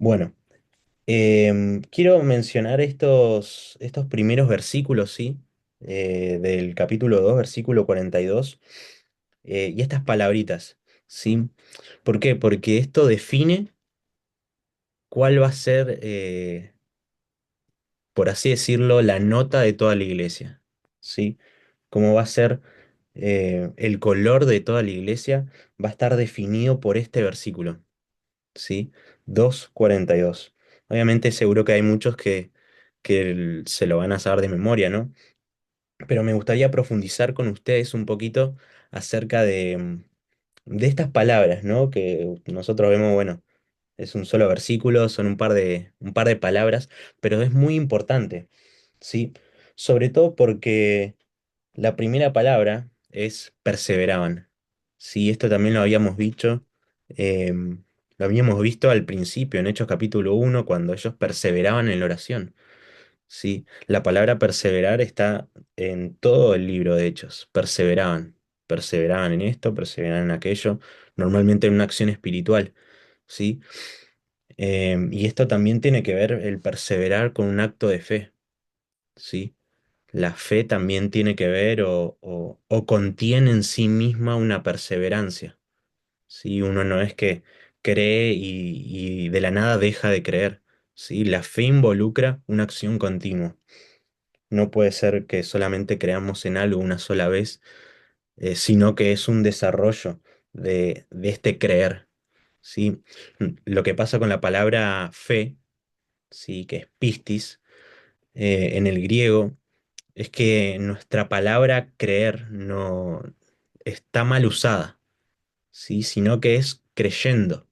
Bueno, quiero mencionar estos primeros versículos, ¿sí? Del capítulo 2, versículo 42, y estas palabritas, ¿sí? ¿Por qué? Porque esto define cuál va a ser, por así decirlo, la nota de toda la iglesia, ¿sí? Cómo va a ser el color de toda la iglesia, va a estar definido por este versículo. ¿Sí? 2:42. Obviamente seguro que hay muchos que se lo van a saber de memoria, ¿no? Pero me gustaría profundizar con ustedes un poquito acerca de estas palabras, ¿no? Que nosotros vemos, bueno, es un solo versículo, son un par de palabras, pero es muy importante, ¿sí? Sobre todo porque la primera palabra es perseveraban. Sí, esto también lo habíamos visto al principio, en Hechos capítulo 1 cuando ellos perseveraban en la oración. Sí, la palabra perseverar está en todo el libro de Hechos. Perseveraban. Perseveraban en esto, perseveraban en aquello, normalmente en una acción espiritual. ¿Sí? Y esto también tiene que ver el perseverar con un acto de fe. ¿Sí? La fe también tiene que ver o contiene en sí misma una perseverancia. ¿Sí? Uno no es que cree y de la nada deja de creer. ¿Sí? La fe involucra una acción continua. No puede ser que solamente creamos en algo una sola vez, sino que es un desarrollo de este creer. ¿Sí? Lo que pasa con la palabra fe, ¿sí? Que es pistis, en el griego es que nuestra palabra creer no está mal usada, ¿sí? Sino que es creyendo.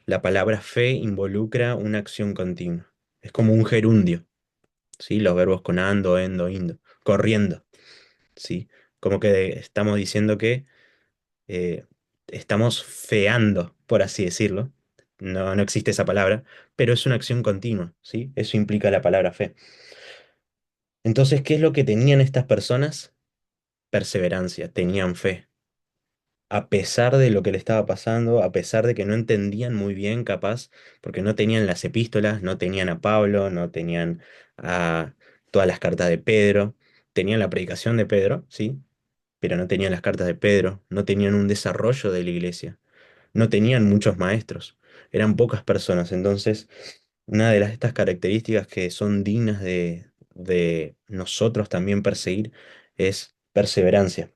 La palabra fe involucra una acción continua. Es como un gerundio, ¿sí? Los verbos con ando, endo, indo, corriendo, ¿sí? Como que estamos diciendo que eh, estamos feando, por así decirlo. No, no existe esa palabra, pero es una acción continua, ¿sí? Eso implica la palabra fe. Entonces, ¿qué es lo que tenían estas personas? Perseverancia, tenían fe. A pesar de lo que le estaba pasando, a pesar de que no entendían muy bien, capaz, porque no tenían las epístolas, no tenían a Pablo, no tenían a todas las cartas de Pedro, tenían la predicación de Pedro, sí, pero no tenían las cartas de Pedro, no tenían un desarrollo de la iglesia, no tenían muchos maestros, eran pocas personas. Entonces, una de estas características que son dignas de nosotros también perseguir es perseverancia.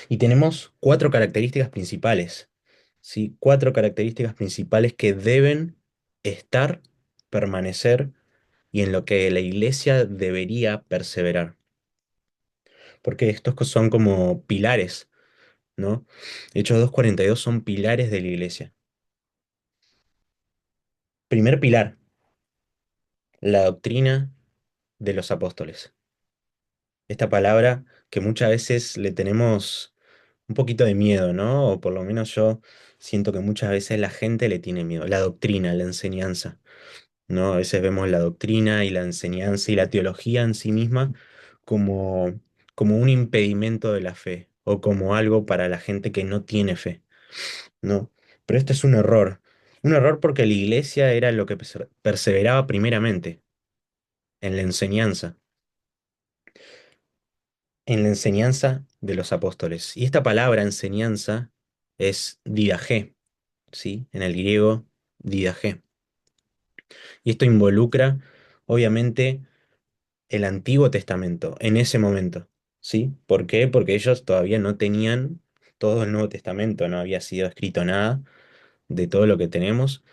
Y tenemos cuatro características principales, ¿sí? Cuatro características principales que deben estar, permanecer y en lo que la iglesia debería perseverar. Porque son como pilares, ¿no? Hechos 2:42 son pilares de la iglesia. Primer pilar, la doctrina de los apóstoles. Esta palabra que muchas veces le tenemos un poquito de miedo, ¿no? O por lo menos yo siento que muchas veces la gente le tiene miedo. La doctrina, la enseñanza, ¿no? A veces vemos la doctrina y la enseñanza y la teología en sí misma como un impedimento de la fe o como algo para la gente que no tiene fe, ¿no? Pero esto es un error. Un error porque la iglesia era lo que perseveraba primeramente en la enseñanza, de los apóstoles. Y esta palabra enseñanza es didaché, ¿sí? En el griego, didaché. Y esto involucra, obviamente, el Antiguo Testamento en ese momento, ¿sí? ¿Por qué? Porque ellos todavía no tenían todo el Nuevo Testamento, no había sido escrito nada de todo lo que tenemos,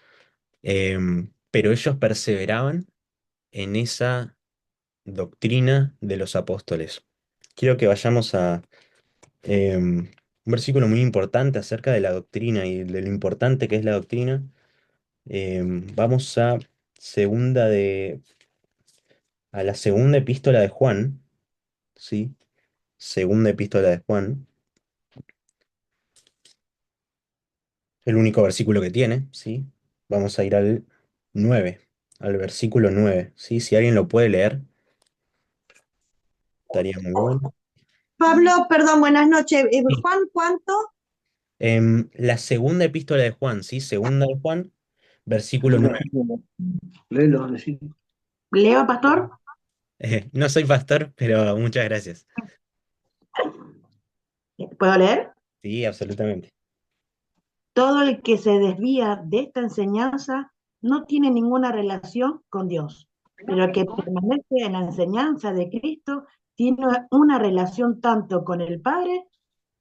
pero ellos perseveraban en esa doctrina de los apóstoles. Quiero que vayamos a un versículo muy importante acerca de la doctrina y de lo importante que es la doctrina. Vamos a la segunda epístola de Juan, ¿sí? Segunda epístola de Juan, el único versículo que tiene, ¿sí? Vamos a ir al 9, al versículo 9, ¿sí? Si alguien lo puede leer, estaría muy bueno. Pablo, perdón, buenas noches. Sí. Juan, ¿cuánto? La segunda epístola de Juan, ¿sí? Segunda de Juan, Versículo 9. Léelo, decí. Leo, pastor. No soy pastor, pero muchas gracias. ¿Puedo leer? Sí, absolutamente. Todo el que se desvía de esta enseñanza no tiene ninguna relación con Dios, pero el que permanece en la enseñanza de Cristo tiene una relación tanto con el Padre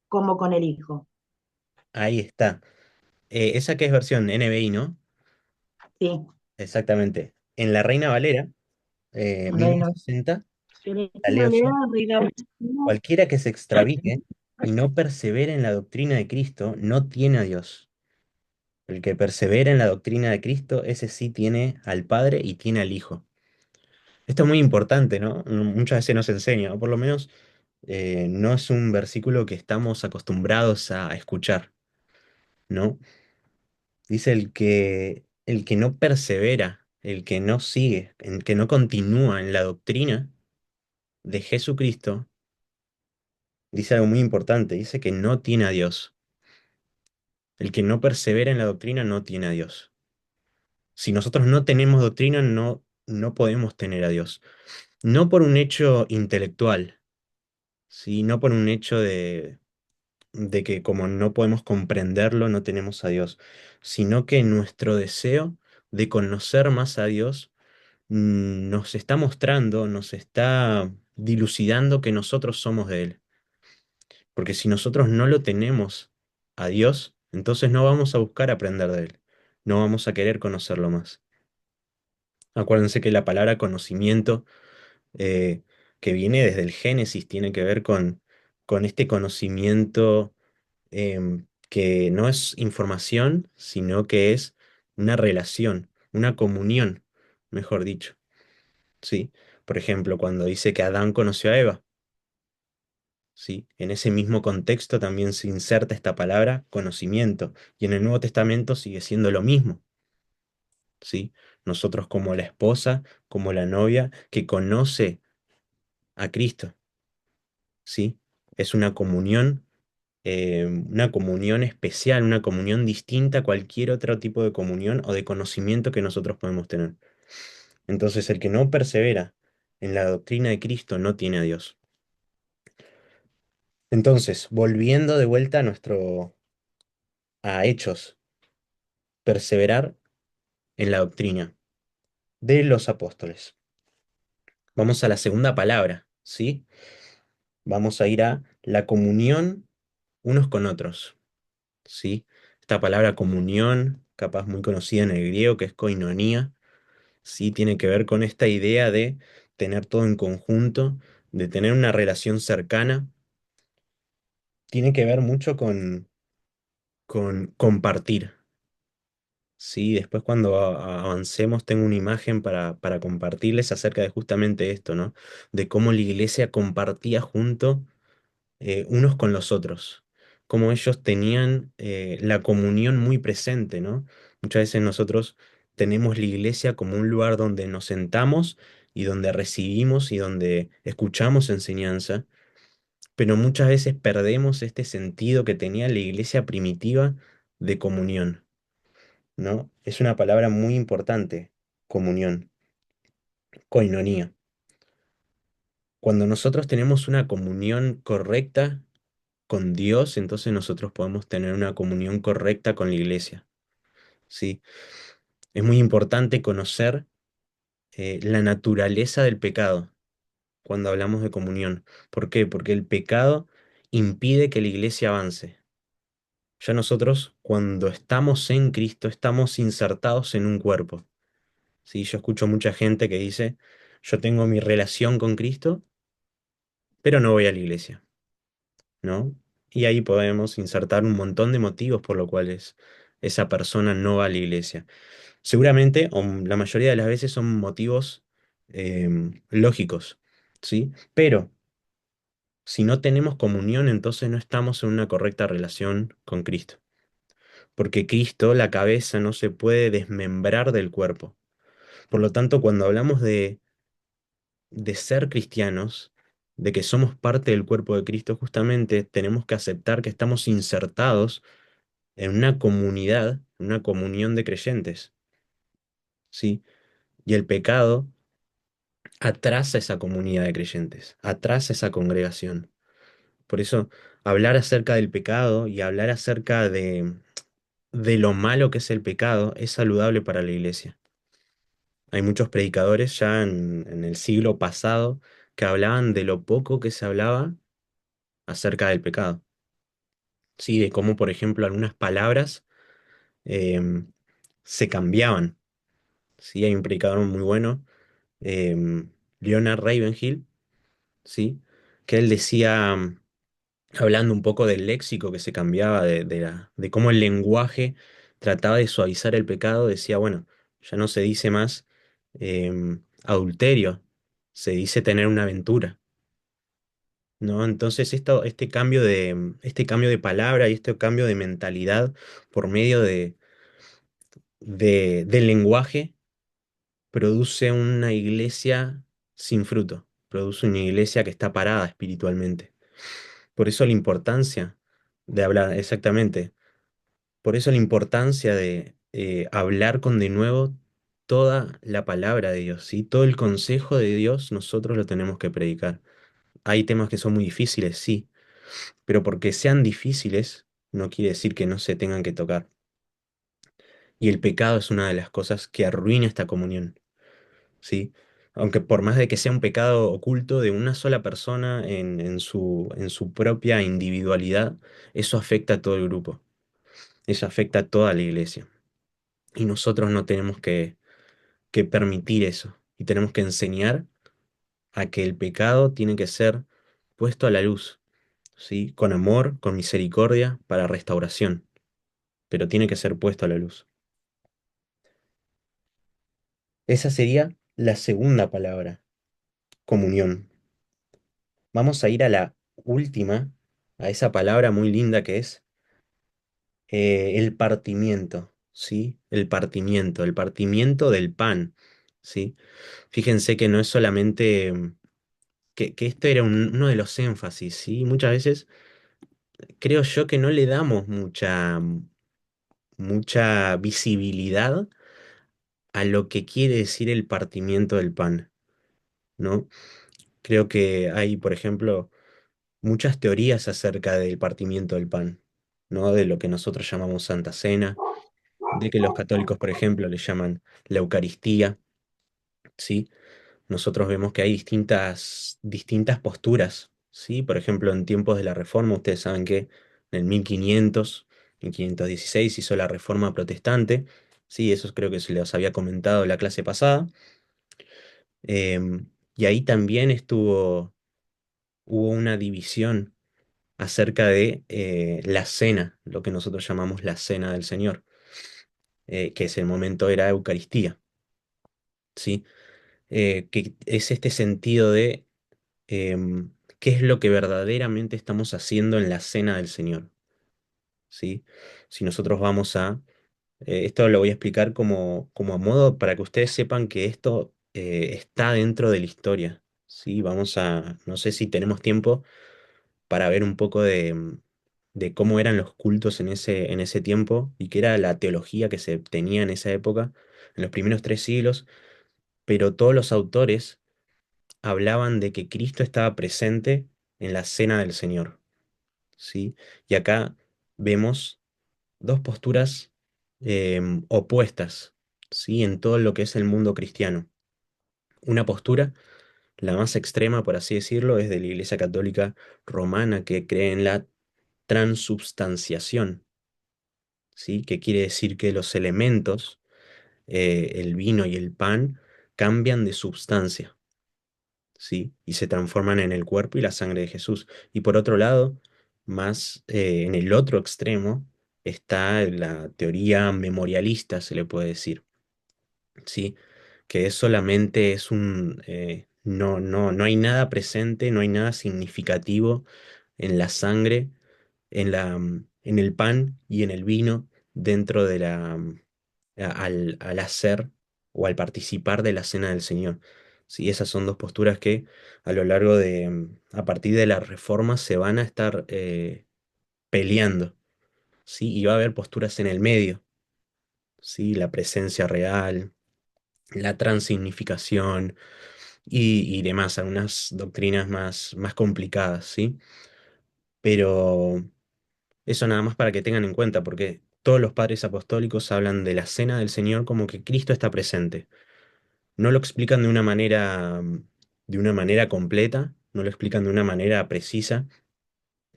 como con el Hijo. Ahí está. Esa que es versión NBI, ¿no? Sí, Exactamente. En la Reina Valera, Reina, 1960, la Reina leo Valera, yo. Reina Valera. Cualquiera que se extravíe y no persevere en la doctrina de Cristo no tiene a Dios. El que persevera en la doctrina de Cristo, ese sí tiene al Padre y tiene al Hijo. Esto es muy importante, ¿no? Muchas veces nos enseña, o por lo menos no es un versículo que estamos acostumbrados a escuchar, ¿no? Dice el que no persevera, el que no sigue, el que no continúa en la doctrina de Jesucristo, dice algo muy importante, dice que no tiene a Dios. El que no persevera en la doctrina no tiene a Dios. Si nosotros no tenemos doctrina, no podemos tener a Dios. No por un hecho intelectual, ¿sí? No por un hecho de que como no podemos comprenderlo, no tenemos a Dios, sino que nuestro deseo de conocer más a Dios nos está mostrando, nos está dilucidando que nosotros somos de Él. Porque si nosotros no lo tenemos a Dios, entonces no vamos a buscar aprender de Él, no vamos a querer conocerlo más. Acuérdense que la palabra conocimiento, eh, que viene desde el Génesis, tiene que ver con este conocimiento que no es información, sino que es una relación, una comunión, mejor dicho. ¿Sí? Por ejemplo, cuando dice que Adán conoció a Eva, ¿sí? En ese mismo contexto también se inserta esta palabra conocimiento, y en el Nuevo Testamento sigue siendo lo mismo, ¿sí? Nosotros como la esposa, como la novia que conoce a Cristo, ¿sí? Es una comunión especial, una comunión distinta a cualquier otro tipo de comunión o de conocimiento que nosotros podemos tener. Entonces, el que no persevera en la doctrina de Cristo no tiene a Dios. Entonces, volviendo de vuelta a Hechos, perseverar en la doctrina de los apóstoles. Vamos a la segunda palabra, ¿sí? Vamos a ir a la comunión unos con otros, ¿sí? Esta palabra comunión, capaz muy conocida en el griego, que es koinonía, ¿sí? Tiene que ver con esta idea de tener todo en conjunto, de tener una relación cercana. Tiene que ver mucho con compartir. Sí, después cuando avancemos tengo una imagen para compartirles acerca de justamente esto, ¿no? De cómo la iglesia compartía junto unos con los otros, cómo ellos tenían la comunión muy presente, ¿no? Muchas veces nosotros tenemos la iglesia como un lugar donde nos sentamos y donde recibimos y donde escuchamos enseñanza, pero muchas veces perdemos este sentido que tenía la iglesia primitiva de comunión, ¿no? Es una palabra muy importante, comunión, koinonía. Cuando nosotros tenemos una comunión correcta con Dios, entonces nosotros podemos tener una comunión correcta con la iglesia, ¿sí? Es muy importante conocer la naturaleza del pecado cuando hablamos de comunión. ¿Por qué? Porque el pecado impide que la iglesia avance. Ya nosotros, cuando estamos en Cristo, estamos insertados en un cuerpo. ¿Sí? Yo escucho mucha gente que dice, yo tengo mi relación con Cristo, pero no voy a la iglesia, ¿no? Y ahí podemos insertar un montón de motivos por los cuales esa persona no va a la iglesia. Seguramente, o la mayoría de las veces son motivos lógicos, ¿sí? Pero si no tenemos comunión, entonces no estamos en una correcta relación con Cristo. Porque Cristo, la cabeza, no se puede desmembrar del cuerpo. Por lo tanto, cuando hablamos de ser cristianos, de que somos parte del cuerpo de Cristo, justamente tenemos que aceptar que estamos insertados en una comunidad, una comunión de creyentes. ¿sí? Y el pecado atrasa esa comunidad de creyentes, atrasa esa congregación. Por eso, hablar acerca del pecado y hablar acerca de lo malo que es el pecado es saludable para la iglesia. Hay muchos predicadores ya en el siglo pasado que hablaban de lo poco que se hablaba acerca del pecado. Sí, de cómo, por ejemplo, algunas palabras em, se cambiaban. Sí, hay un predicador muy bueno, Leonard Ravenhill, sí, que él decía, hablando un poco del léxico que se cambiaba, de cómo el lenguaje trataba de suavizar el pecado, decía, bueno, ya no se dice más adulterio, se dice tener una aventura. ¿No? Entonces, este cambio de palabra y este cambio de mentalidad por medio del lenguaje produce una iglesia sin fruto, produce una iglesia que está parada espiritualmente. Por eso la importancia de hablar, exactamente, por eso la importancia de hablar con de nuevo toda la palabra de Dios, ¿sí? Todo el consejo de Dios nosotros lo tenemos que predicar. Hay temas que son muy difíciles, sí, pero porque sean difíciles no quiere decir que no se tengan que tocar. Y el pecado es una de las cosas que arruina esta comunión, ¿sí? Aunque por más de que sea un pecado oculto de una sola persona en su propia individualidad, eso afecta a todo el grupo, eso afecta a toda la iglesia. Y nosotros no tenemos que permitir eso. Y tenemos que enseñar a que el pecado tiene que ser puesto a la luz, ¿sí? Con amor, con misericordia, para restauración, pero tiene que ser puesto a la luz. Esa sería la segunda palabra, comunión. Vamos a ir a la última, a esa palabra muy linda que es el partimiento, ¿sí? El partimiento del pan, ¿sí? Fíjense que no es solamente, que esto era uno de los énfasis, ¿sí? Muchas veces creo yo que no le damos mucha visibilidad a lo que quiere decir el partimiento del pan, ¿no? Creo que hay, por ejemplo, muchas teorías acerca del partimiento del pan, ¿no? De lo que nosotros llamamos Santa Cena, de que los católicos, por ejemplo, le llaman la Eucaristía, ¿sí? Nosotros vemos que hay distintas posturas, ¿sí? Por ejemplo, en tiempos de la Reforma, ustedes saben que en el 1500, 1516 se hizo la Reforma Protestante, ¿sí? Eso creo que se les había comentado en la clase pasada. Y ahí también hubo una división acerca de la cena, lo que nosotros llamamos la cena del Señor, que ese momento era Eucaristía, ¿sí? Que es este sentido de qué es lo que verdaderamente estamos haciendo en la cena del Señor, ¿sí? Si nosotros vamos esto lo voy a explicar como a modo para que ustedes sepan que esto está dentro de la historia, ¿sí? No sé si tenemos tiempo para ver un poco de cómo eran los cultos en ese tiempo y qué era la teología que se tenía en esa época, en los primeros 3 siglos, pero todos los autores hablaban de que Cristo estaba presente en la cena del Señor, ¿sí? Y acá vemos dos posturas opuestas, ¿sí? En todo lo que es el mundo cristiano. Una postura, la más extrema, por así decirlo, es de la Iglesia Católica Romana, que cree en la transubstanciación, ¿sí? Que quiere decir que los elementos, el vino y el pan, cambian de substancia, ¿sí? Y se transforman en el cuerpo y la sangre de Jesús. Y por otro lado, más en el otro extremo, está la teoría memorialista, se le puede decir, ¿sí? Que es solamente no hay nada presente, no hay nada significativo en la sangre, en el pan y en el vino dentro de al hacer o al participar de la cena del Señor. Sí, esas son dos posturas que a lo largo a partir de la reforma se van a estar peleando, ¿sí? Y va a haber posturas en el medio, ¿sí? La presencia real, la transignificación y demás, algunas doctrinas más complicadas, ¿sí? Pero eso nada más para que tengan en cuenta, porque todos los padres apostólicos hablan de la cena del Señor como que Cristo está presente. No lo explican de una manera completa, no lo explican de una manera precisa,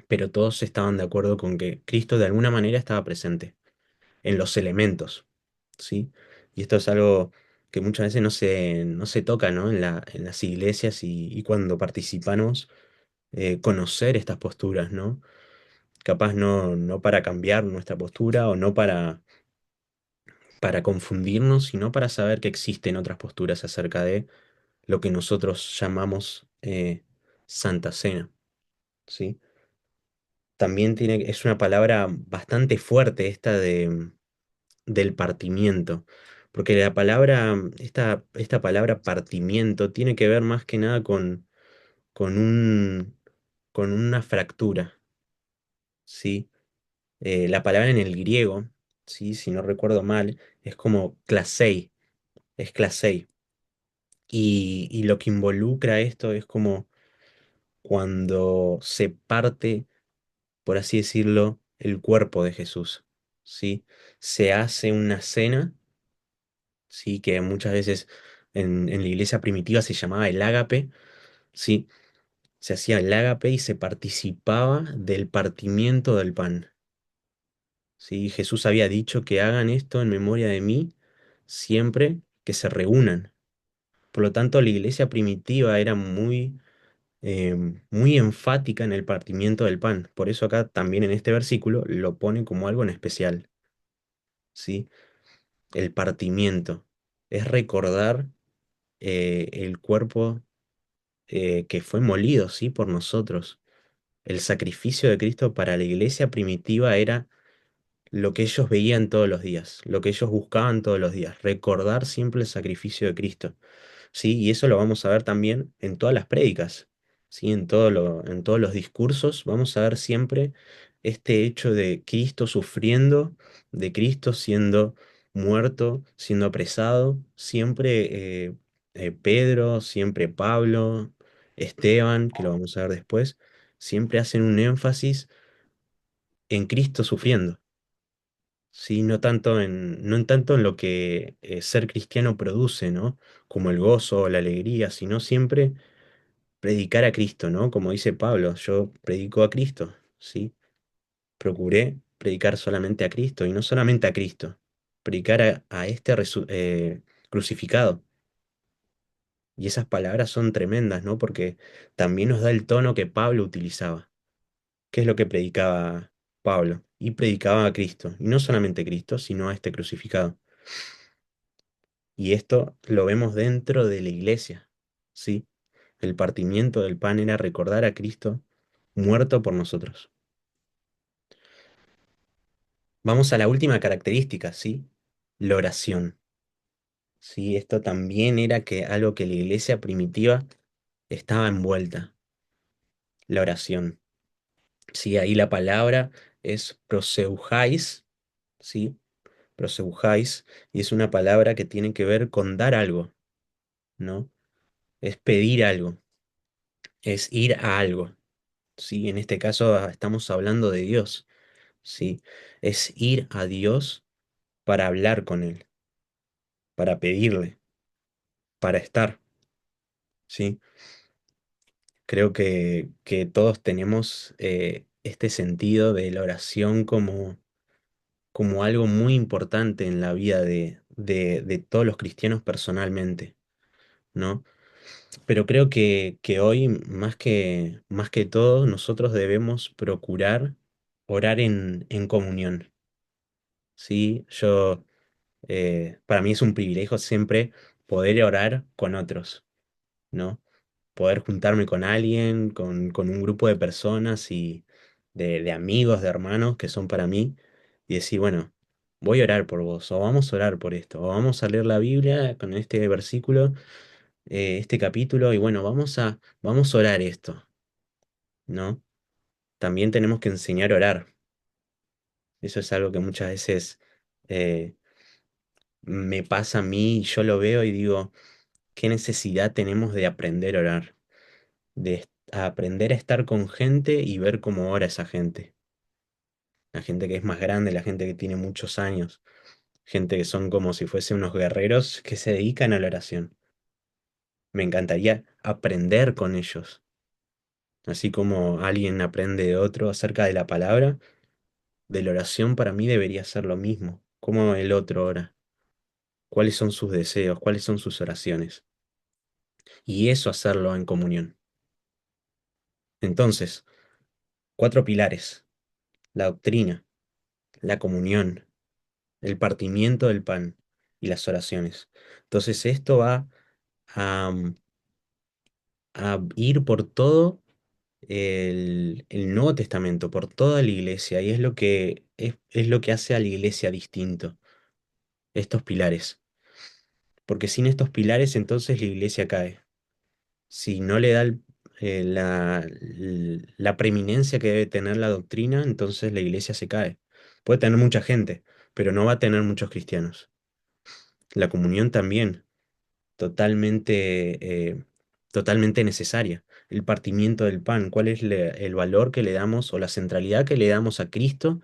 pero todos estaban de acuerdo con que Cristo de alguna manera estaba presente en los elementos, ¿sí? Y esto es algo que muchas veces no se toca, ¿no? En las iglesias y cuando participamos, conocer estas posturas, ¿no? Capaz no para cambiar nuestra postura o no para confundirnos, sino para saber que existen otras posturas acerca de lo que nosotros llamamos Santa Cena, ¿sí? También es una palabra bastante fuerte esta del partimiento, porque la palabra, esta palabra partimiento tiene que ver más que nada con con una fractura, ¿sí? La palabra en el griego, ¿sí? Si no recuerdo mal, es como klasei, es klasei. Y lo que involucra esto es como cuando se parte, por así decirlo, el cuerpo de Jesús, ¿sí? Se hace una cena, ¿sí? Que muchas veces en la iglesia primitiva se llamaba el ágape, ¿sí? Se hacía el ágape y se participaba del partimiento del pan, ¿sí? Jesús había dicho que hagan esto en memoria de mí siempre que se reúnan. Por lo tanto, la iglesia primitiva era muy enfática en el partimiento del pan. Por eso acá también en este versículo lo pone como algo en especial, ¿sí? El partimiento es recordar el cuerpo que fue molido, ¿sí? Por nosotros. El sacrificio de Cristo para la iglesia primitiva era lo que ellos veían todos los días, lo que ellos buscaban todos los días, recordar siempre el sacrificio de Cristo. ¿Sí? Y eso lo vamos a ver también en todas las prédicas, ¿sí? En todos los discursos vamos a ver siempre este hecho de Cristo sufriendo, de Cristo siendo muerto, siendo apresado, siempre Pedro, siempre Pablo, Esteban, que lo vamos a ver después, siempre hacen un énfasis en Cristo sufriendo. Sí, no en tanto en lo que ser cristiano produce, ¿no? Como el gozo o la alegría, sino siempre predicar a Cristo, ¿no? Como dice Pablo, yo predico a Cristo, ¿sí? Procuré predicar solamente a Cristo y no solamente a Cristo, predicar a este crucificado. Y esas palabras son tremendas, ¿no? Porque también nos da el tono que Pablo utilizaba. ¿Qué es lo que predicaba Pablo? Y predicaba a Cristo, y no solamente a Cristo, sino a este crucificado. Y esto lo vemos dentro de la iglesia, ¿sí? El partimiento del pan era recordar a Cristo muerto por nosotros. Vamos a la última característica, ¿sí? La oración. Sí, esto también era algo que la iglesia primitiva estaba envuelta, la oración. Sí, ahí la palabra es proseuchais, ¿sí? Proseuchais, y es una palabra que tiene que ver con dar algo, ¿no? Es pedir algo, es ir a algo. Sí, en este caso estamos hablando de Dios, sí, es ir a Dios para hablar con Él, para pedirle, para estar, sí. Creo que todos tenemos este sentido de la oración como algo muy importante en la vida de todos los cristianos personalmente, ¿no? Pero creo que hoy, más que todo, nosotros debemos procurar orar en comunión. Sí, para mí es un privilegio siempre poder orar con otros, ¿no? Poder juntarme con alguien, con un grupo de personas y de amigos, de hermanos que son para mí y decir, bueno, voy a orar por vos, o vamos a orar por esto, o vamos a leer la Biblia con este versículo, este capítulo, y bueno, vamos a orar esto, ¿no? También tenemos que enseñar a orar. Eso es algo que muchas veces eh, me pasa a mí y yo lo veo y digo, ¿qué necesidad tenemos de aprender a orar? Aprender a estar con gente y ver cómo ora esa gente. La gente que es más grande, la gente que tiene muchos años, gente que son como si fuesen unos guerreros que se dedican a la oración. Me encantaría aprender con ellos, así como alguien aprende de otro acerca de la palabra, de la oración para mí debería ser lo mismo. ¿Cómo el otro ora? ¿Cuáles son sus deseos? ¿Cuáles son sus oraciones? Y eso hacerlo en comunión. Entonces, cuatro pilares: la doctrina, la comunión, el partimiento del pan y las oraciones. Entonces, esto va a, a ir por todo el Nuevo Testamento, por toda la iglesia, y es lo que hace a la iglesia distinto, estos pilares. Porque sin estos pilares, entonces la iglesia cae. Si no le da la preeminencia que debe tener la doctrina, entonces la iglesia se cae. Puede tener mucha gente, pero no va a tener muchos cristianos. La comunión también, totalmente necesaria. El partimiento del pan, cuál es el valor que le damos o la centralidad que le damos a Cristo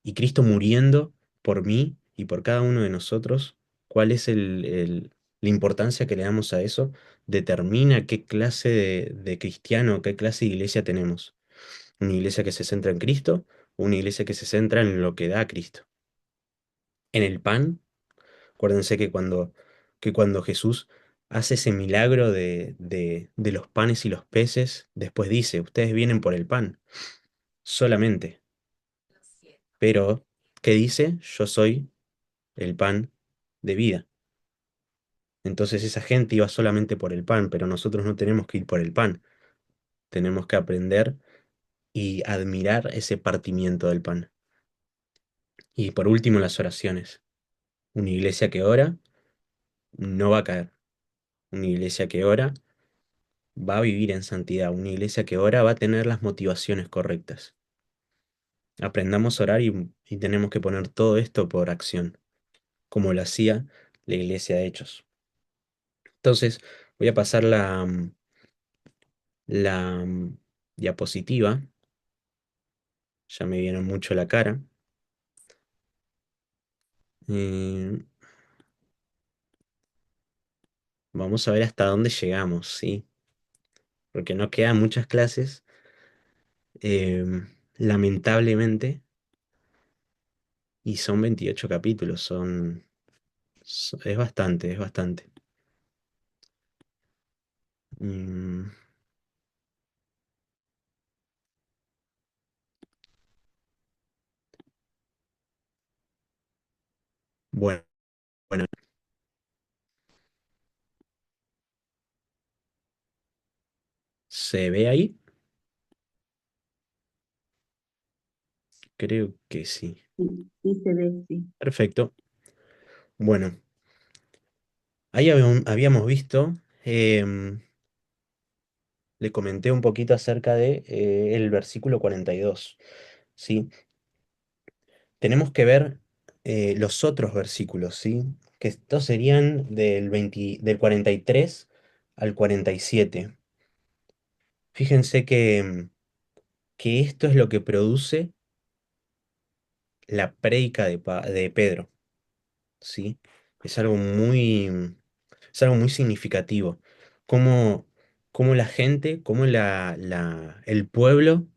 y Cristo muriendo por mí y por cada uno de nosotros, cuál es la importancia que le damos a eso, determina qué clase de cristiano, qué clase de iglesia tenemos. Una iglesia que se centra en Cristo o una iglesia que se centra en lo que da Cristo. En el pan, acuérdense que cuando Jesús hace ese milagro de los panes y los peces, después dice, ustedes vienen por el pan solamente, pero, ¿qué dice? Yo soy el pan de vida. Entonces esa gente iba solamente por el pan, pero nosotros no tenemos que ir por el pan, tenemos que aprender y admirar ese partimiento del pan. Y por último, las oraciones. Una iglesia que ora no va a caer. Una iglesia que ora va a vivir en santidad. Una iglesia que ora va a tener las motivaciones correctas. Aprendamos a orar y tenemos que poner todo esto por acción, como lo hacía la iglesia de Hechos. Entonces, voy a pasar la diapositiva. Ya me vieron mucho la cara. Eh, Vamos a ver hasta dónde llegamos, ¿sí? Porque no quedan muchas clases, lamentablemente, y son 28 capítulos, es bastante, es bastante. Mm, bueno, bueno, ¿se ve ahí? Creo que sí. Sí, sí se ve, sí. Perfecto. Bueno, ahí habíamos visto, le comenté un poquito acerca de el versículo 42, ¿sí? Tenemos que ver los otros versículos, ¿sí? Que estos serían del 43 al 47. Fíjense que esto es lo que produce la prédica de Pedro, ¿sí? Es algo es algo muy significativo. Cómo, cómo la gente, cómo el pueblo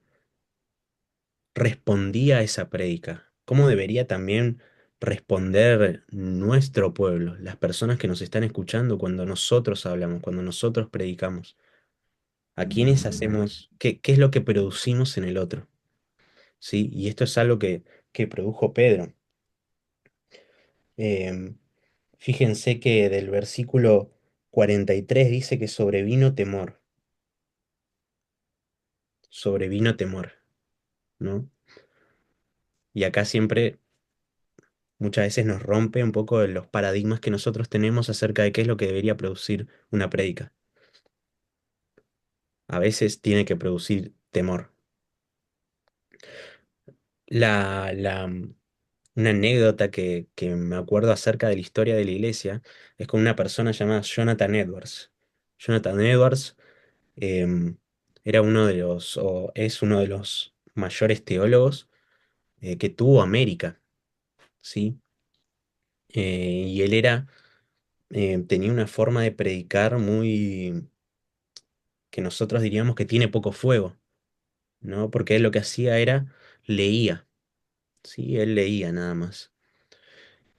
respondía a esa prédica, cómo debería también responder nuestro pueblo, las personas que nos están escuchando cuando nosotros hablamos, cuando nosotros predicamos, a quiénes hacemos, qué es lo que producimos en el otro, ¿sí? Y esto es algo que produjo Pedro. Em, Fíjense que del versículo 43 dice que sobrevino temor, ¿no? Y acá siempre muchas veces nos rompe un poco los paradigmas que nosotros tenemos acerca de qué es lo que debería producir una prédica. A veces tiene que producir temor. La, la, Una anécdota que me acuerdo acerca de la historia de la iglesia es con una persona llamada Jonathan Edwards. Jonathan Edwards em, era uno de los, o es uno de los mayores teólogos que tuvo América, ¿sí? Y él tenía una forma de predicar muy, que nosotros diríamos que tiene poco fuego, ¿no? Porque él lo que hacía era, leía, ¿sí? Él leía nada más.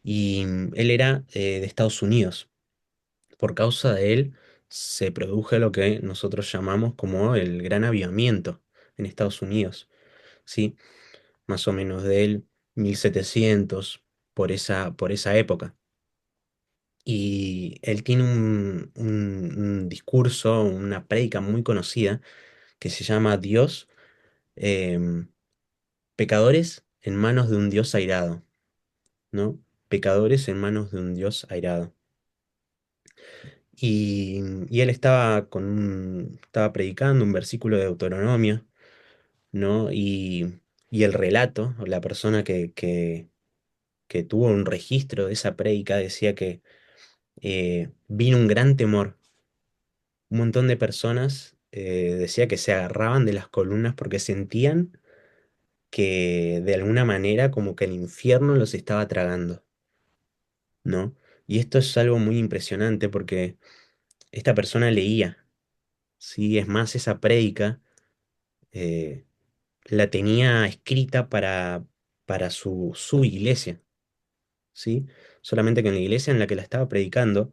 Y él era de Estados Unidos. Por causa de él se produjo lo que nosotros llamamos como el Gran Avivamiento en Estados Unidos, ¿sí? Más o menos del 1700, por esa época. Y él tiene un discurso, una prédica muy conocida que se llama Dios, em, pecadores en manos de un Dios airado, ¿no? Pecadores en manos de un Dios airado. Y, y él estaba predicando un versículo de Deuteronomio, ¿no? Y el relato, o la persona que tuvo un registro de esa prédica decía que vino un gran temor. Un montón de personas decía que se agarraban de las columnas porque sentían que de alguna manera como que el infierno los estaba tragando, ¿no? Y esto es algo muy impresionante porque esta persona leía, ¿sí? Es más, esa prédica eh, la tenía escrita para su iglesia, ¿sí? Solamente que en la iglesia en la que la estaba predicando,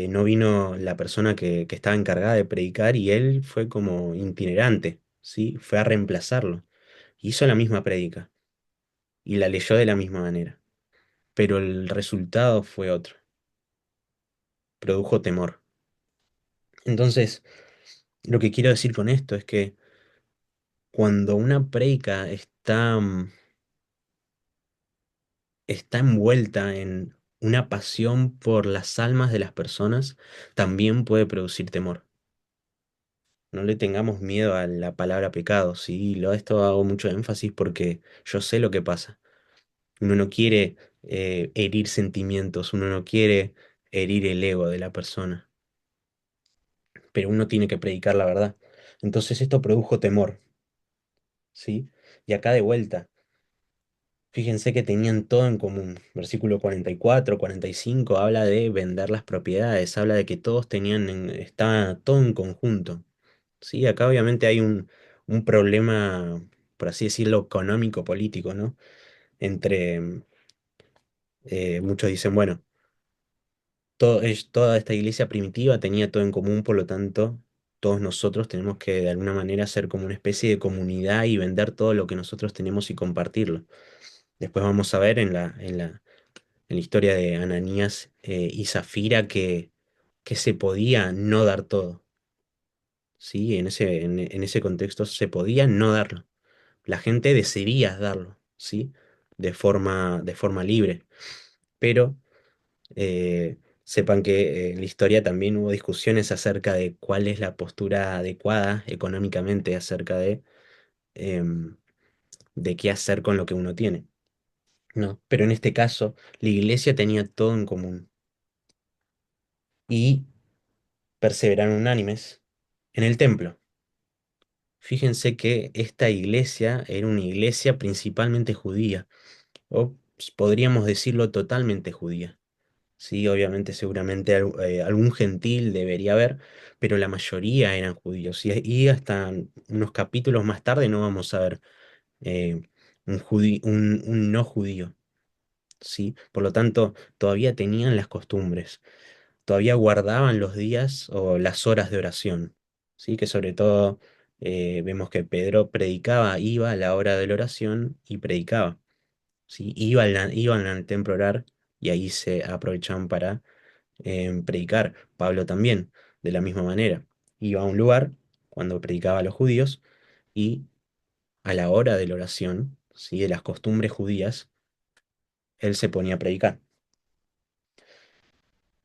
no vino la persona que estaba encargada de predicar y él fue como itinerante, ¿sí? Fue a reemplazarlo. Hizo la misma prédica y la leyó de la misma manera, pero el resultado fue otro, produjo temor. Entonces, lo que quiero decir con esto es que cuando una prédica está envuelta en una pasión por las almas de las personas, también puede producir temor. No le tengamos miedo a la palabra pecado, ¿sí? Esto hago mucho énfasis porque yo sé lo que pasa. Uno no quiere herir sentimientos, uno no quiere herir el ego de la persona, pero uno tiene que predicar la verdad. Entonces esto produjo temor, ¿sí? Y acá de vuelta. Fíjense que tenían todo en común. Versículo 44, 45 habla de vender las propiedades, habla de que todos estaba todo en conjunto. Sí, acá obviamente hay un problema, por así decirlo, económico, político, ¿no? Entre, muchos dicen, bueno, toda esta iglesia primitiva tenía todo en común, por lo tanto, todos nosotros tenemos que de alguna manera ser como una especie de comunidad y vender todo lo que nosotros tenemos y compartirlo. Después vamos a ver en la historia de Ananías y Zafira que se podía no dar todo, ¿sí? En ese contexto se podía no darlo. La gente decidía darlo, ¿sí? De forma libre. Pero sepan que en la historia también hubo discusiones acerca de cuál es la postura adecuada económicamente acerca em, de qué hacer con lo que uno tiene, ¿no? Pero en este caso, la iglesia tenía todo en común y perseveraron unánimes en el templo. Fíjense que esta iglesia era una iglesia principalmente judía, o podríamos decirlo totalmente judía. Sí, obviamente, seguramente algún gentil debería haber, pero la mayoría eran judíos. Y hasta unos capítulos más tarde no vamos a ver eh, un no judío. ¿Sí? Por lo tanto, todavía tenían las costumbres, todavía guardaban los días o las horas de oración, ¿sí? Que sobre todo vemos que Pedro predicaba, iba a la hora de la oración y predicaba, ¿sí? Iban al templo a orar y ahí se aprovechaban para predicar. Pablo también, de la misma manera, iba a un lugar cuando predicaba a los judíos y a la hora de la oración, ¿sí? De las costumbres judías, él se ponía a predicar.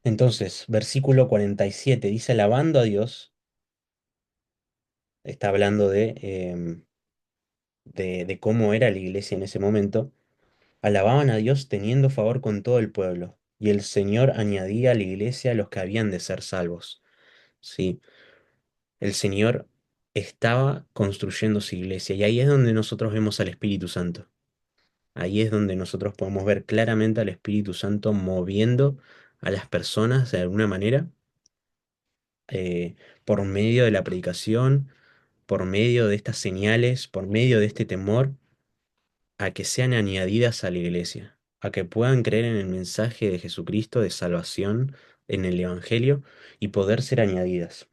Entonces, versículo 47 dice, alabando a Dios, está hablando de cómo era la iglesia en ese momento, Alababan a Dios teniendo favor con todo el pueblo, y el Señor añadía a la iglesia a los que habían de ser salvos. Sí, el Señor estaba construyendo su iglesia, y ahí es donde nosotros vemos al Espíritu Santo. Ahí es donde nosotros podemos ver claramente al Espíritu Santo moviendo a las personas de alguna manera, por medio de la predicación, por medio de estas señales, por medio de este temor, a que sean añadidas a la iglesia, a que puedan creer en el mensaje de Jesucristo de salvación, en el Evangelio, y poder ser añadidas.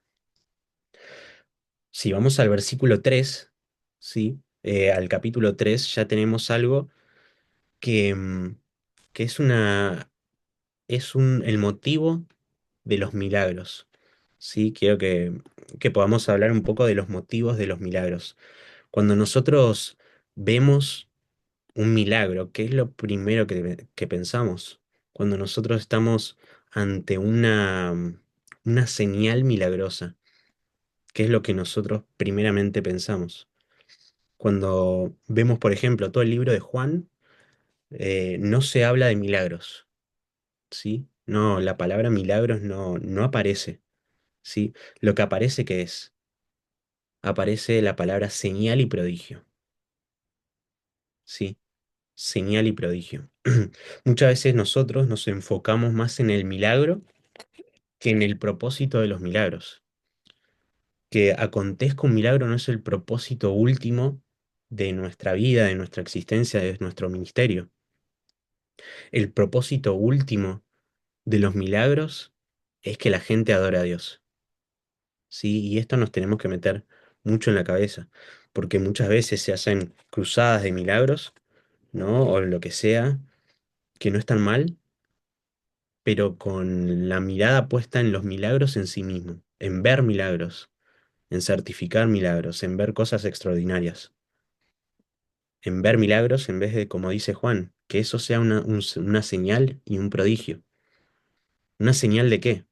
Si vamos al versículo 3, ¿sí? Al capítulo 3 ya tenemos algo que, que el motivo de los milagros. Sí, quiero que podamos hablar un poco de los motivos de los milagros. Cuando nosotros vemos un milagro, ¿qué es lo primero que pensamos? Cuando nosotros estamos ante una señal milagrosa, ¿qué es lo que nosotros primeramente pensamos? Cuando vemos, por ejemplo, todo el libro de Juan, no se habla de milagros, ¿sí? No, la palabra milagros no aparece, ¿sí? Lo que aparece, ¿qué es? Aparece la palabra señal y prodigio, ¿sí? Señal y prodigio. Muchas veces nosotros nos enfocamos más en el milagro que en el propósito de los milagros. Que acontezca un milagro no es el propósito último de nuestra vida, de nuestra existencia, de nuestro ministerio. El propósito último de los milagros es que la gente adore a Dios. ¿Sí? Y esto nos tenemos que meter mucho en la cabeza, porque muchas veces se hacen cruzadas de milagros, ¿no? O lo que sea, que no están mal, pero con la mirada puesta en los milagros en sí mismo, en ver milagros, en certificar milagros, en ver cosas extraordinarias, en ver milagros en vez de, como dice Juan, que eso sea una señal y un prodigio. ¿Una señal de qué?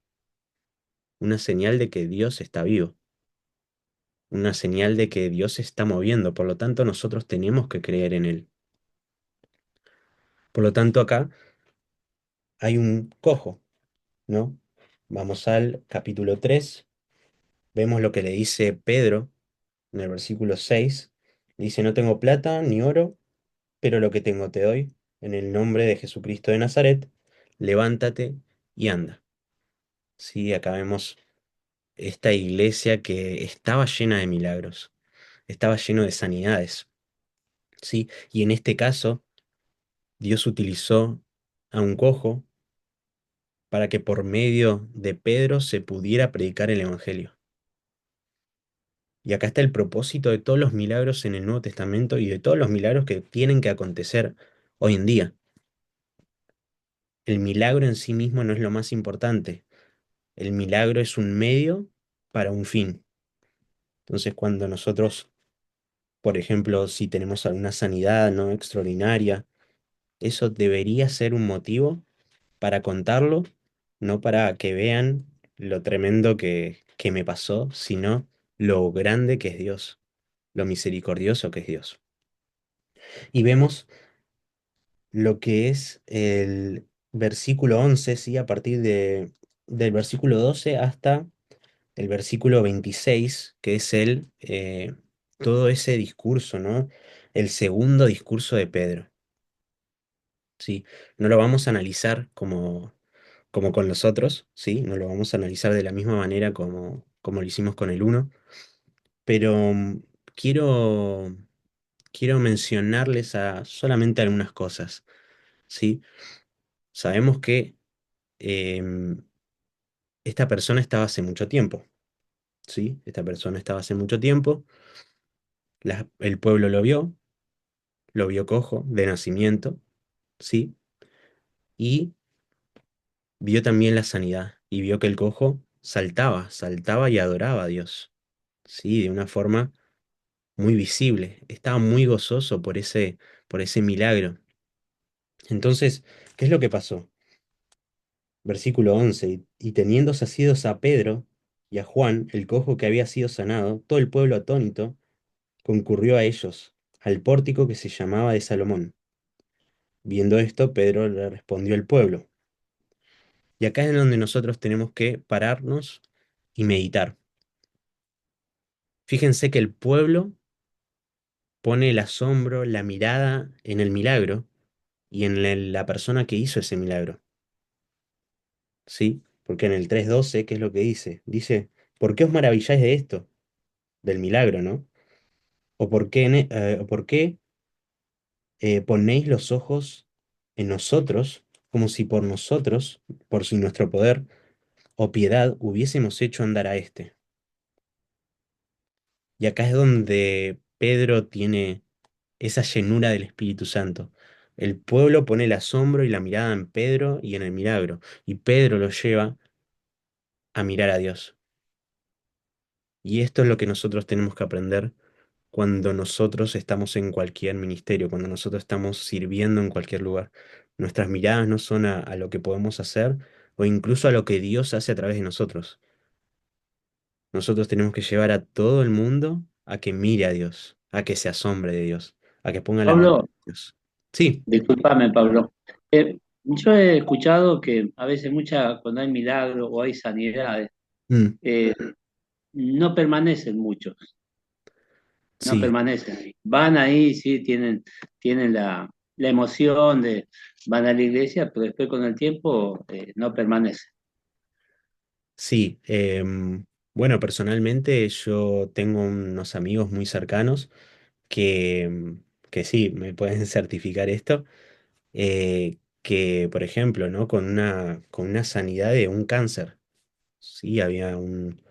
Una señal de que Dios está vivo, una señal de que Dios se está moviendo, por lo tanto nosotros tenemos que creer en Él. Por lo tanto acá hay un cojo, ¿no? Vamos al capítulo 3, vemos lo que le dice Pedro en el versículo 6. Dice, no tengo plata ni oro, pero lo que tengo te doy. En el nombre de Jesucristo de Nazaret, levántate y anda. Sí, acá vemos esta iglesia que estaba llena de milagros, estaba lleno de sanidades. Sí, y en este caso, Dios utilizó a un cojo para que por medio de Pedro se pudiera predicar el Evangelio. Y acá está el propósito de todos los milagros en el Nuevo Testamento y de todos los milagros que tienen que acontecer hoy en día. El milagro en sí mismo no es lo más importante. El milagro es un medio para un fin. Entonces, cuando nosotros, por ejemplo, si tenemos alguna sanidad no extraordinaria, eso debería ser un motivo para contarlo, no para que vean lo tremendo que me pasó, sino lo grande que es Dios, lo misericordioso que es Dios. Y vemos lo que es el versículo 11, ¿sí? A partir del versículo 12 hasta el versículo 26, que es todo ese discurso, ¿no? El segundo discurso de Pedro, ¿sí? No lo vamos a analizar como con los otros, ¿sí? No lo vamos a analizar de la misma manera como lo hicimos con el uno, pero quiero, quiero mencionarles solamente algunas cosas, ¿sí? Sabemos que em, esta persona estaba hace mucho tiempo, ¿sí? Esta persona estaba hace mucho tiempo, el pueblo lo vio cojo de nacimiento, ¿sí? Y vio también la sanidad y vio que el cojo saltaba y adoraba a Dios, ¿sí? De una forma muy visible, estaba muy gozoso por ese milagro. Entonces, ¿qué es lo que pasó? Versículo 11, y teniendo asidos a Pedro y a Juan, el cojo que había sido sanado, todo el pueblo atónito concurrió a ellos, al pórtico que se llamaba de Salomón. Viendo esto, Pedro le respondió al pueblo. Y acá es donde nosotros tenemos que pararnos y meditar. Fíjense que el pueblo pone el asombro, la mirada en el milagro y en la persona que hizo ese milagro, ¿sí? Porque en el 3:12, ¿qué es lo que dice? Dice, ¿por qué os maravilláis de esto? Del milagro, ¿no? ¿O por qué, o por qué ponéis los ojos en nosotros, como si por nosotros, por si nuestro poder o piedad hubiésemos hecho andar a este? Y acá es donde Pedro tiene esa llenura del Espíritu Santo. El pueblo pone el asombro y la mirada en Pedro y en el milagro, y Pedro lo lleva a mirar a Dios. Y esto es lo que nosotros tenemos que aprender cuando nosotros estamos en cualquier ministerio, cuando nosotros estamos sirviendo en cualquier lugar. Nuestras miradas no son a lo que podemos hacer o incluso a lo que Dios hace a través de nosotros. Nosotros tenemos que llevar a todo el mundo a que mire a Dios, a que se asombre de Dios, a que ponga la mirada Pablo, en Dios. Sí, discúlpame, Pablo. Yo he escuchado que a veces cuando hay milagros o hay sanidades, mm, eh, no permanecen muchos, no sí, permanecen. Van ahí, sí, tienen la emoción de, van a la iglesia, pero después con el tiempo no permanecen. sí. Bueno, personalmente yo tengo unos amigos muy cercanos que sí, me pueden certificar esto, que, por ejemplo, ¿no? Con una sanidad de un cáncer. Sí, había un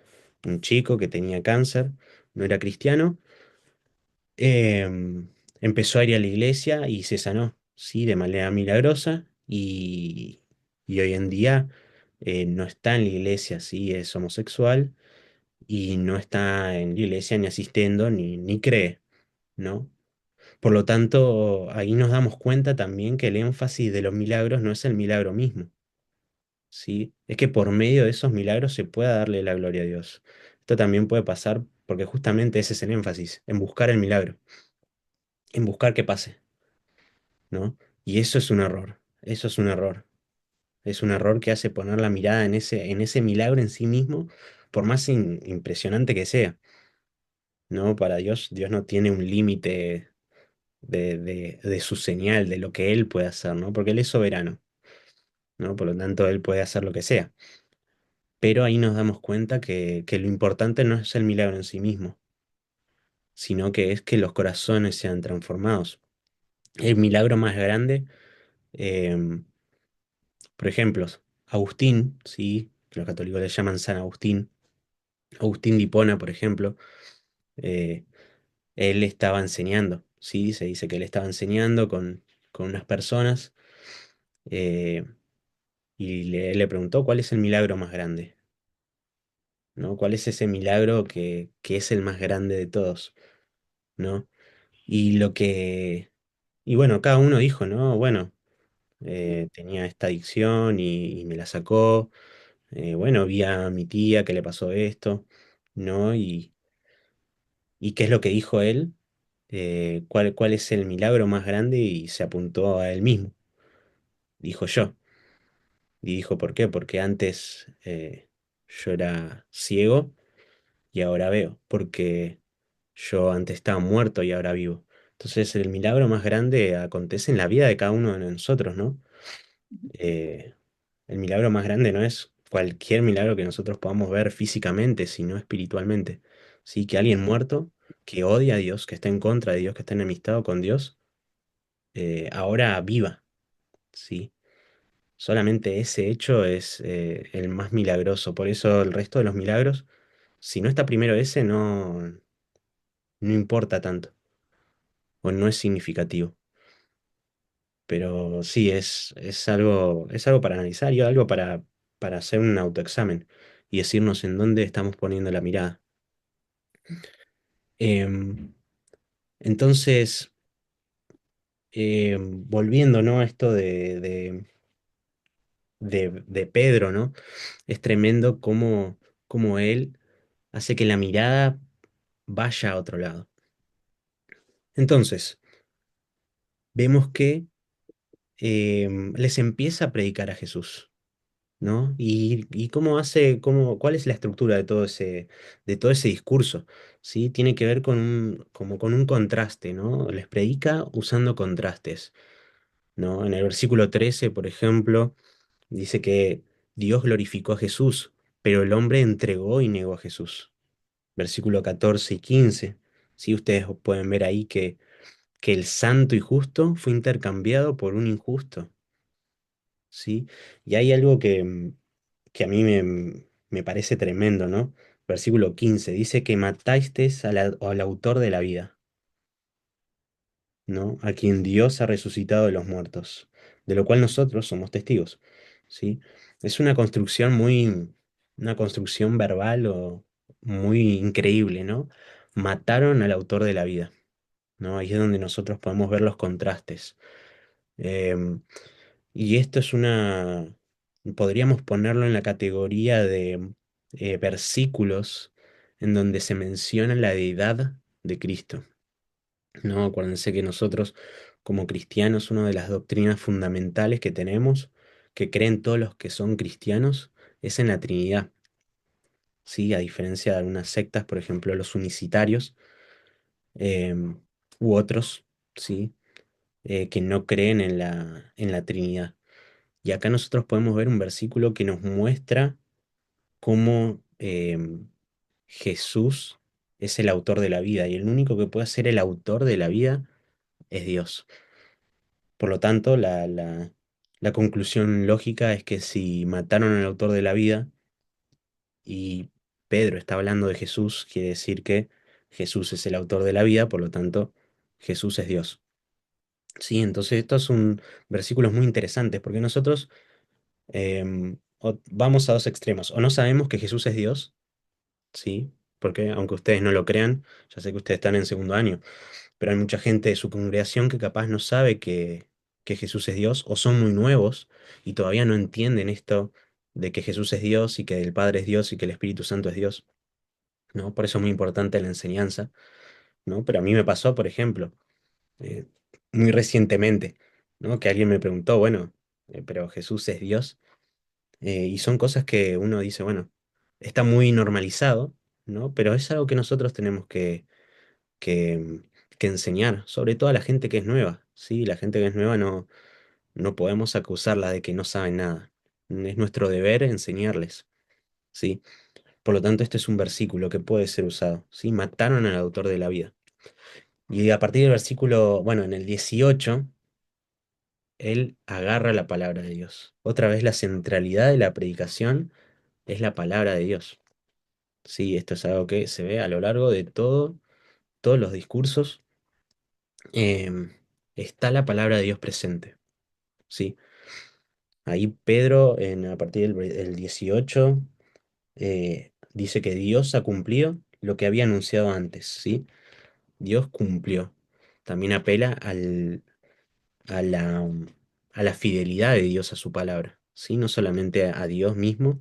chico que tenía cáncer, no era cristiano, em, empezó a ir a la iglesia y se sanó, sí, de manera milagrosa y hoy en día no está en la iglesia, sí, es homosexual y no está en la iglesia ni asistiendo ni cree, ¿no? Por lo tanto, ahí nos damos cuenta también que el énfasis de los milagros no es el milagro mismo, ¿sí? Es que por medio de esos milagros se pueda darle la gloria a Dios. Esto también puede pasar porque justamente ese es el énfasis, en buscar el milagro, en buscar que pase, ¿no? Y eso es un error, eso es un error. Es un error que hace poner la mirada en ese milagro en sí mismo, por más impresionante que sea, ¿no? Para Dios, Dios no tiene un límite de su señal, de lo que Él puede hacer, ¿no? Porque Él es soberano, ¿no? Por lo tanto, Él puede hacer lo que sea. Pero ahí nos damos cuenta que lo importante no es el milagro en sí mismo, sino que es que los corazones sean transformados. El milagro más grande, em, por ejemplo, Agustín, ¿sí? Que los católicos le llaman San Agustín, Agustín de Hipona, por ejemplo, eh, él estaba enseñando, ¿sí? Se dice que él estaba enseñando con unas personas. eh, y le preguntó cuál es el milagro más grande, ¿no? ¿Cuál es ese milagro que es el más grande de todos, ¿no? Y lo que, y bueno, cada uno dijo, ¿no? Bueno, tenía esta adicción y me la sacó, bueno, vi a mi tía que le pasó esto, ¿no? ¿Y qué es lo que dijo él? ¿Cuál es el milagro más grande? Y se apuntó a él mismo, dijo yo. Y dijo, ¿por qué? Porque antes yo era ciego y ahora veo, porque yo antes estaba muerto y ahora vivo. Entonces el milagro más grande acontece en la vida de cada uno de nosotros, ¿no? Eh, el milagro más grande no es cualquier milagro que nosotros podamos ver físicamente, sino espiritualmente. Sí, que alguien muerto, que odia a Dios, que está en contra de Dios, que está enemistado con Dios, ahora viva, ¿sí? Solamente ese hecho es el más milagroso. Por eso el resto de los milagros, si no está primero ese, no importa tanto o no es significativo. Pero sí, es algo para analizar y algo para hacer un autoexamen y decirnos en dónde estamos poniendo la mirada. Em, entonces, volviendo, ¿no? a esto de Pedro, ¿no? Es tremendo cómo él hace que la mirada vaya a otro lado. Entonces, vemos que les empieza a predicar a Jesús, ¿no? Y cómo hace, cuál es la estructura de todo ese discurso, ¿sí? Tiene que ver con como con un contraste, ¿no? Les predica usando contrastes, ¿no? En el versículo 13, por ejemplo, dice que Dios glorificó a Jesús, pero el hombre entregó y negó a Jesús. Versículo 14 y 15, ¿sí? Ustedes pueden ver ahí que el santo y justo fue intercambiado por un injusto, ¿sí? Y hay algo que a mí me parece tremendo, ¿no? Versículo 15 dice que matasteis al autor de la vida, ¿no? A quien Dios ha resucitado de los muertos, de lo cual nosotros somos testigos, ¿sí? Es una construcción verbal o muy increíble, ¿no? Mataron al autor de la vida, ¿no? Ahí es donde nosotros podemos ver los contrastes. Em, y esto podríamos ponerlo en la categoría de versículos en donde se menciona la deidad de Cristo, ¿no? Acuérdense que nosotros, como cristianos, una de las doctrinas fundamentales que tenemos, que creen todos los que son cristianos, es en la Trinidad, ¿sí? A diferencia de algunas sectas, por ejemplo, los unicitarios, em, u otros, ¿sí? Que no creen en en la Trinidad. Y acá nosotros podemos ver un versículo que nos muestra cómo Jesús es el autor de la vida y el único que puede ser el autor de la vida es Dios. Por lo tanto, la conclusión lógica es que si mataron al autor de la vida y Pedro está hablando de Jesús, quiere decir que Jesús es el autor de la vida, por lo tanto, Jesús es Dios. Sí, entonces estos son versículos muy interesantes porque nosotros vamos a dos extremos. O no sabemos que Jesús es Dios, ¿sí? Porque aunque ustedes no lo crean, ya sé que ustedes están en segundo año, pero hay mucha gente de su congregación que capaz no sabe que Jesús es Dios o son muy nuevos y todavía no entienden esto de que Jesús es Dios y que el Padre es Dios y que el Espíritu Santo es Dios, ¿no? Por eso es muy importante la enseñanza, ¿no? Pero a mí me pasó, por ejemplo, eh, muy recientemente, ¿no? Que alguien me preguntó, bueno, pero Jesús es Dios. Y son cosas que uno dice, bueno, está muy normalizado, ¿no? Pero es algo que nosotros tenemos que, que enseñar, sobre todo a la gente que es nueva, ¿sí? La gente que es nueva no podemos acusarla de que no saben nada. Es nuestro deber enseñarles, ¿sí? Por lo tanto, este es un versículo que puede ser usado, ¿sí? Mataron al autor de la vida. Y a partir del versículo, bueno, en el 18 él agarra la palabra de Dios. Otra vez la centralidad de la predicación es la palabra de Dios. Sí, esto es algo que se ve a lo largo de todos los discursos. em, Está la palabra de Dios presente. Sí, ahí Pedro, a partir del 18, dice que Dios ha cumplido lo que había anunciado antes. Sí, Dios cumplió. También apela a a la fidelidad de Dios a su palabra. Sí, no solamente a Dios mismo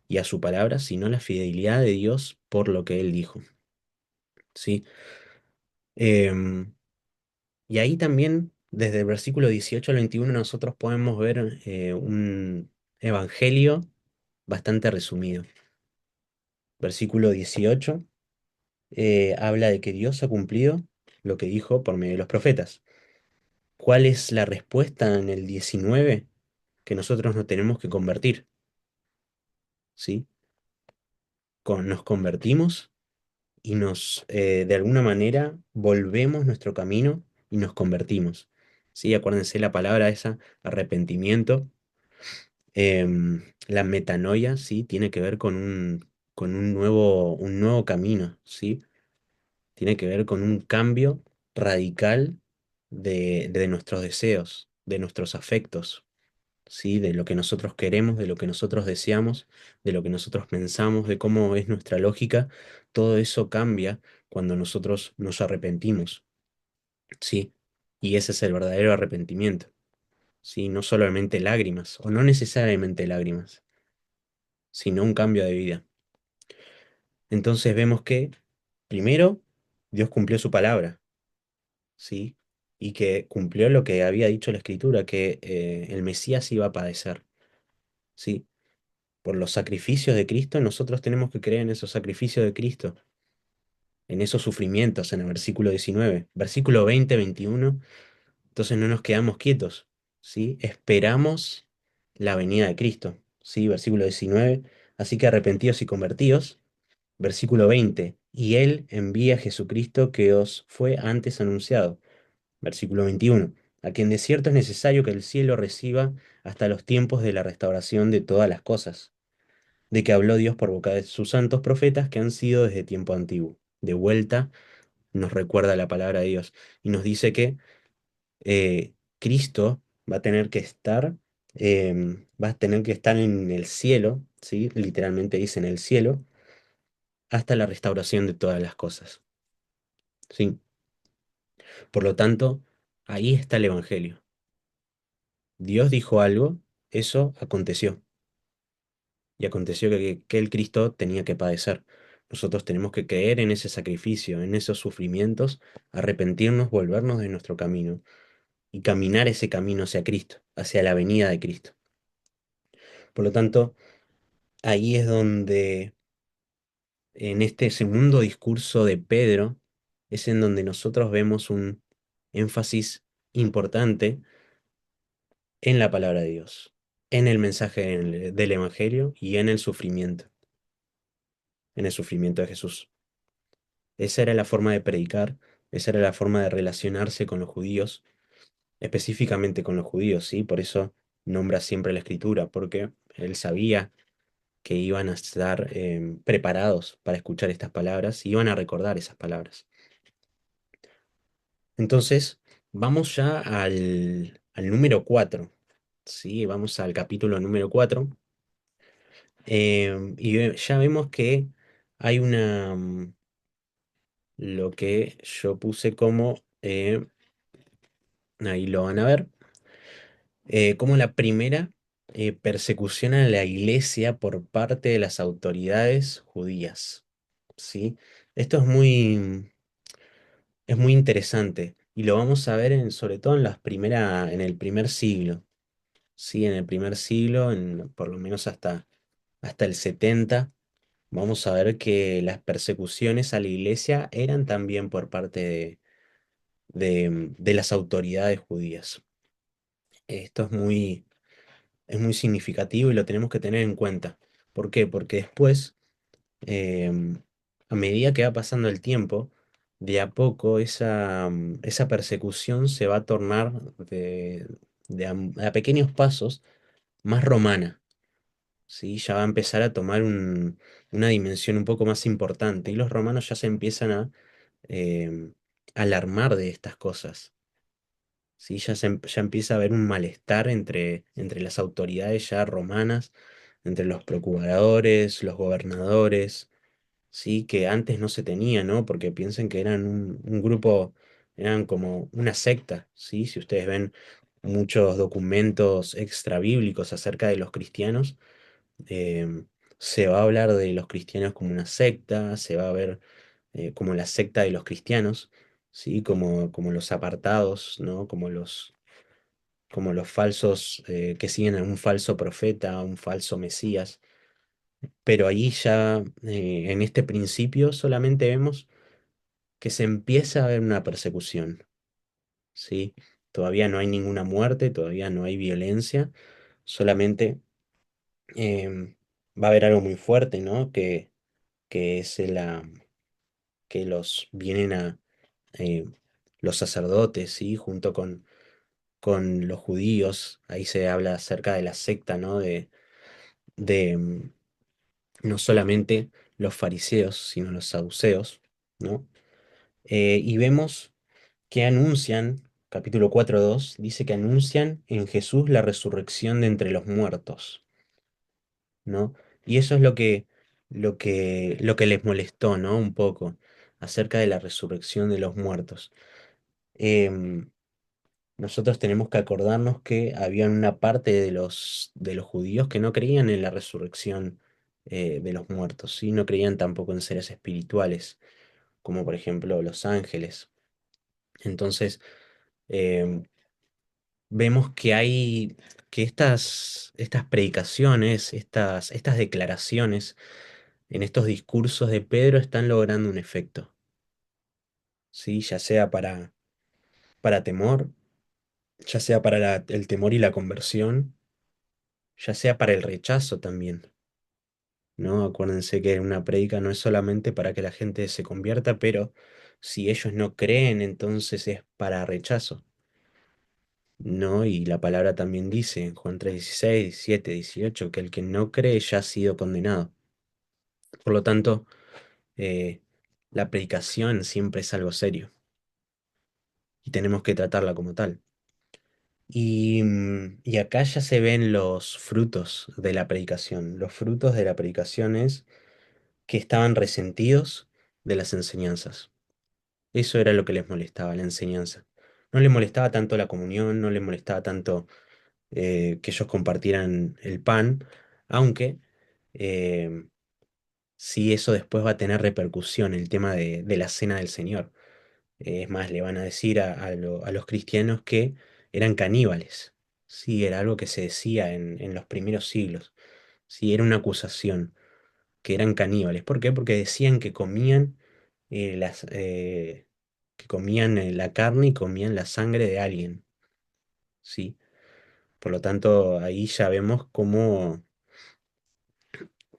y a su palabra, sino la fidelidad de Dios por lo que Él dijo. Sí. Em, Y ahí también, desde el versículo 18 al 21, nosotros podemos ver un evangelio bastante resumido. Versículo 18 habla de que Dios ha cumplido lo que dijo por medio de los profetas. ¿Cuál es la respuesta en el 19? Que nosotros nos tenemos que convertir, ¿sí? Nos convertimos y de alguna manera, volvemos nuestro camino y nos convertimos. ¿Sí? Acuérdense la palabra esa, arrepentimiento. La metanoia, sí, tiene que ver con un nuevo camino, ¿sí? Tiene que ver con un cambio radical de nuestros deseos, de nuestros afectos, ¿sí? De lo que nosotros queremos, de lo que nosotros deseamos, de lo que nosotros pensamos, de cómo es nuestra lógica. Todo eso cambia cuando nosotros nos arrepentimos, ¿sí? Y ese es el verdadero arrepentimiento, ¿sí? No solamente lágrimas, o no necesariamente lágrimas sino un cambio de vida. Entonces vemos que, primero, Dios cumplió su palabra, ¿sí? y que cumplió lo que había dicho la Escritura, que el Mesías iba a padecer, ¿sí? Por los sacrificios de Cristo, nosotros tenemos que creer en esos sacrificios de Cristo, en esos sufrimientos, en el versículo 19. Versículo 20, 21, entonces no nos quedamos quietos, ¿sí? Esperamos la venida de Cristo, ¿sí? Versículo 19, así que arrepentidos y convertidos. Versículo 20, y Él envía a Jesucristo que os fue antes anunciado. Versículo 21, a quien de cierto es necesario que el cielo reciba hasta los tiempos de la restauración de todas las cosas, de que habló Dios por boca de sus santos profetas que han sido desde tiempo antiguo. De vuelta nos recuerda la palabra de Dios y nos dice que Cristo va a tener que estar en el cielo, ¿sí? Literalmente dice en el cielo, hasta la restauración de todas las cosas, ¿sí? Por lo tanto, ahí está el Evangelio. Dios dijo algo, eso aconteció. Y aconteció que el Cristo tenía que padecer. Nosotros tenemos que creer en ese sacrificio, en esos sufrimientos, arrepentirnos, volvernos de nuestro camino y caminar ese camino hacia Cristo, hacia la venida de Cristo. Por lo tanto, ahí es donde, en este segundo discurso de Pedro, es en donde nosotros vemos un énfasis importante en la palabra de Dios, en el mensaje del Evangelio y en el sufrimiento de Jesús. Esa era la forma de predicar, esa era la forma de relacionarse con los judíos, específicamente con los judíos, ¿sí? Por eso nombra siempre la Escritura, porque él sabía que iban a estar preparados para escuchar estas palabras y iban a recordar esas palabras. Entonces, vamos ya al número 4, ¿sí? Vamos al capítulo número 4. Ya vemos que hay lo que yo puse como, ahí lo van a ver, como la primera persecución a la iglesia por parte de las autoridades judías, ¿sí? Esto es muy interesante y lo vamos a ver sobre todo en el primer siglo, ¿sí? En el primer siglo, por lo menos hasta el 70. Vamos a ver que las persecuciones a la iglesia eran también por parte de las autoridades judías. Esto es muy significativo y lo tenemos que tener en cuenta. ¿Por qué? Porque después, em, a medida que va pasando el tiempo, de a poco esa persecución se va a tornar a pequeños pasos más romana. ¿Sí? Ya va a empezar a tomar una dimensión un poco más importante y los romanos ya se empiezan a em, alarmar de estas cosas. ¿Sí? Ya empieza a haber un malestar entre las autoridades ya romanas, entre los procuradores, los gobernadores, ¿sí? Que antes no se tenía, ¿no? Porque piensen que eran un grupo, eran como una secta, ¿sí? Si ustedes ven muchos documentos extrabíblicos acerca de los cristianos, em, se va a hablar de los cristianos como una secta, se va a ver como la secta de los cristianos, ¿sí? Como los apartados, ¿no? Como los falsos que siguen a un falso profeta, a un falso Mesías. Pero ahí ya, en este principio, solamente vemos que se empieza a ver una persecución, ¿sí? Todavía no hay ninguna muerte, todavía no hay violencia, solamente va a haber algo muy fuerte, ¿no? Que es que los vienen eh, los sacerdotes, ¿sí? Junto con los judíos, ahí se habla acerca de la secta, ¿no? De no solamente los fariseos, sino los saduceos, ¿no? Y vemos que anuncian, capítulo 4:2 dice que anuncian en Jesús la resurrección de entre los muertos, ¿no? Y eso es lo que les molestó, ¿no? Un poco acerca de la resurrección de los muertos. Em, Nosotros tenemos que acordarnos que había una parte de los judíos que no creían en la resurrección de los muertos, ¿sí? No creían tampoco en seres espirituales, como por ejemplo los ángeles. Entonces, em, vemos que hay que estas predicaciones, estas declaraciones en estos discursos de Pedro están logrando un efecto, ¿sí? Ya sea para temor, ya sea para el temor y la conversión, ya sea para el rechazo también, ¿no? Acuérdense que una prédica no es solamente para que la gente se convierta, pero si ellos no creen, entonces es para rechazo, ¿no? Y la palabra también dice en Juan 3:16, 17, 18, que el que no cree ya ha sido condenado. Por lo tanto, eh, la predicación siempre es algo serio y tenemos que tratarla como tal. Y acá ya se ven los frutos de la predicación. Los frutos de la predicación es que estaban resentidos de las enseñanzas. Eso era lo que les molestaba, la enseñanza. No les molestaba tanto la comunión, no les molestaba tanto que ellos compartieran el pan, aunque eh, sí eso después va a tener repercusión, el tema de la cena del Señor. Es más, le van a decir a los cristianos que eran caníbales. Sí, era algo que se decía en los primeros siglos. Sí, era una acusación, que eran caníbales. ¿Por qué? Porque decían que comían que comían la carne y comían la sangre de alguien. Sí. Por lo tanto, ahí ya vemos cómo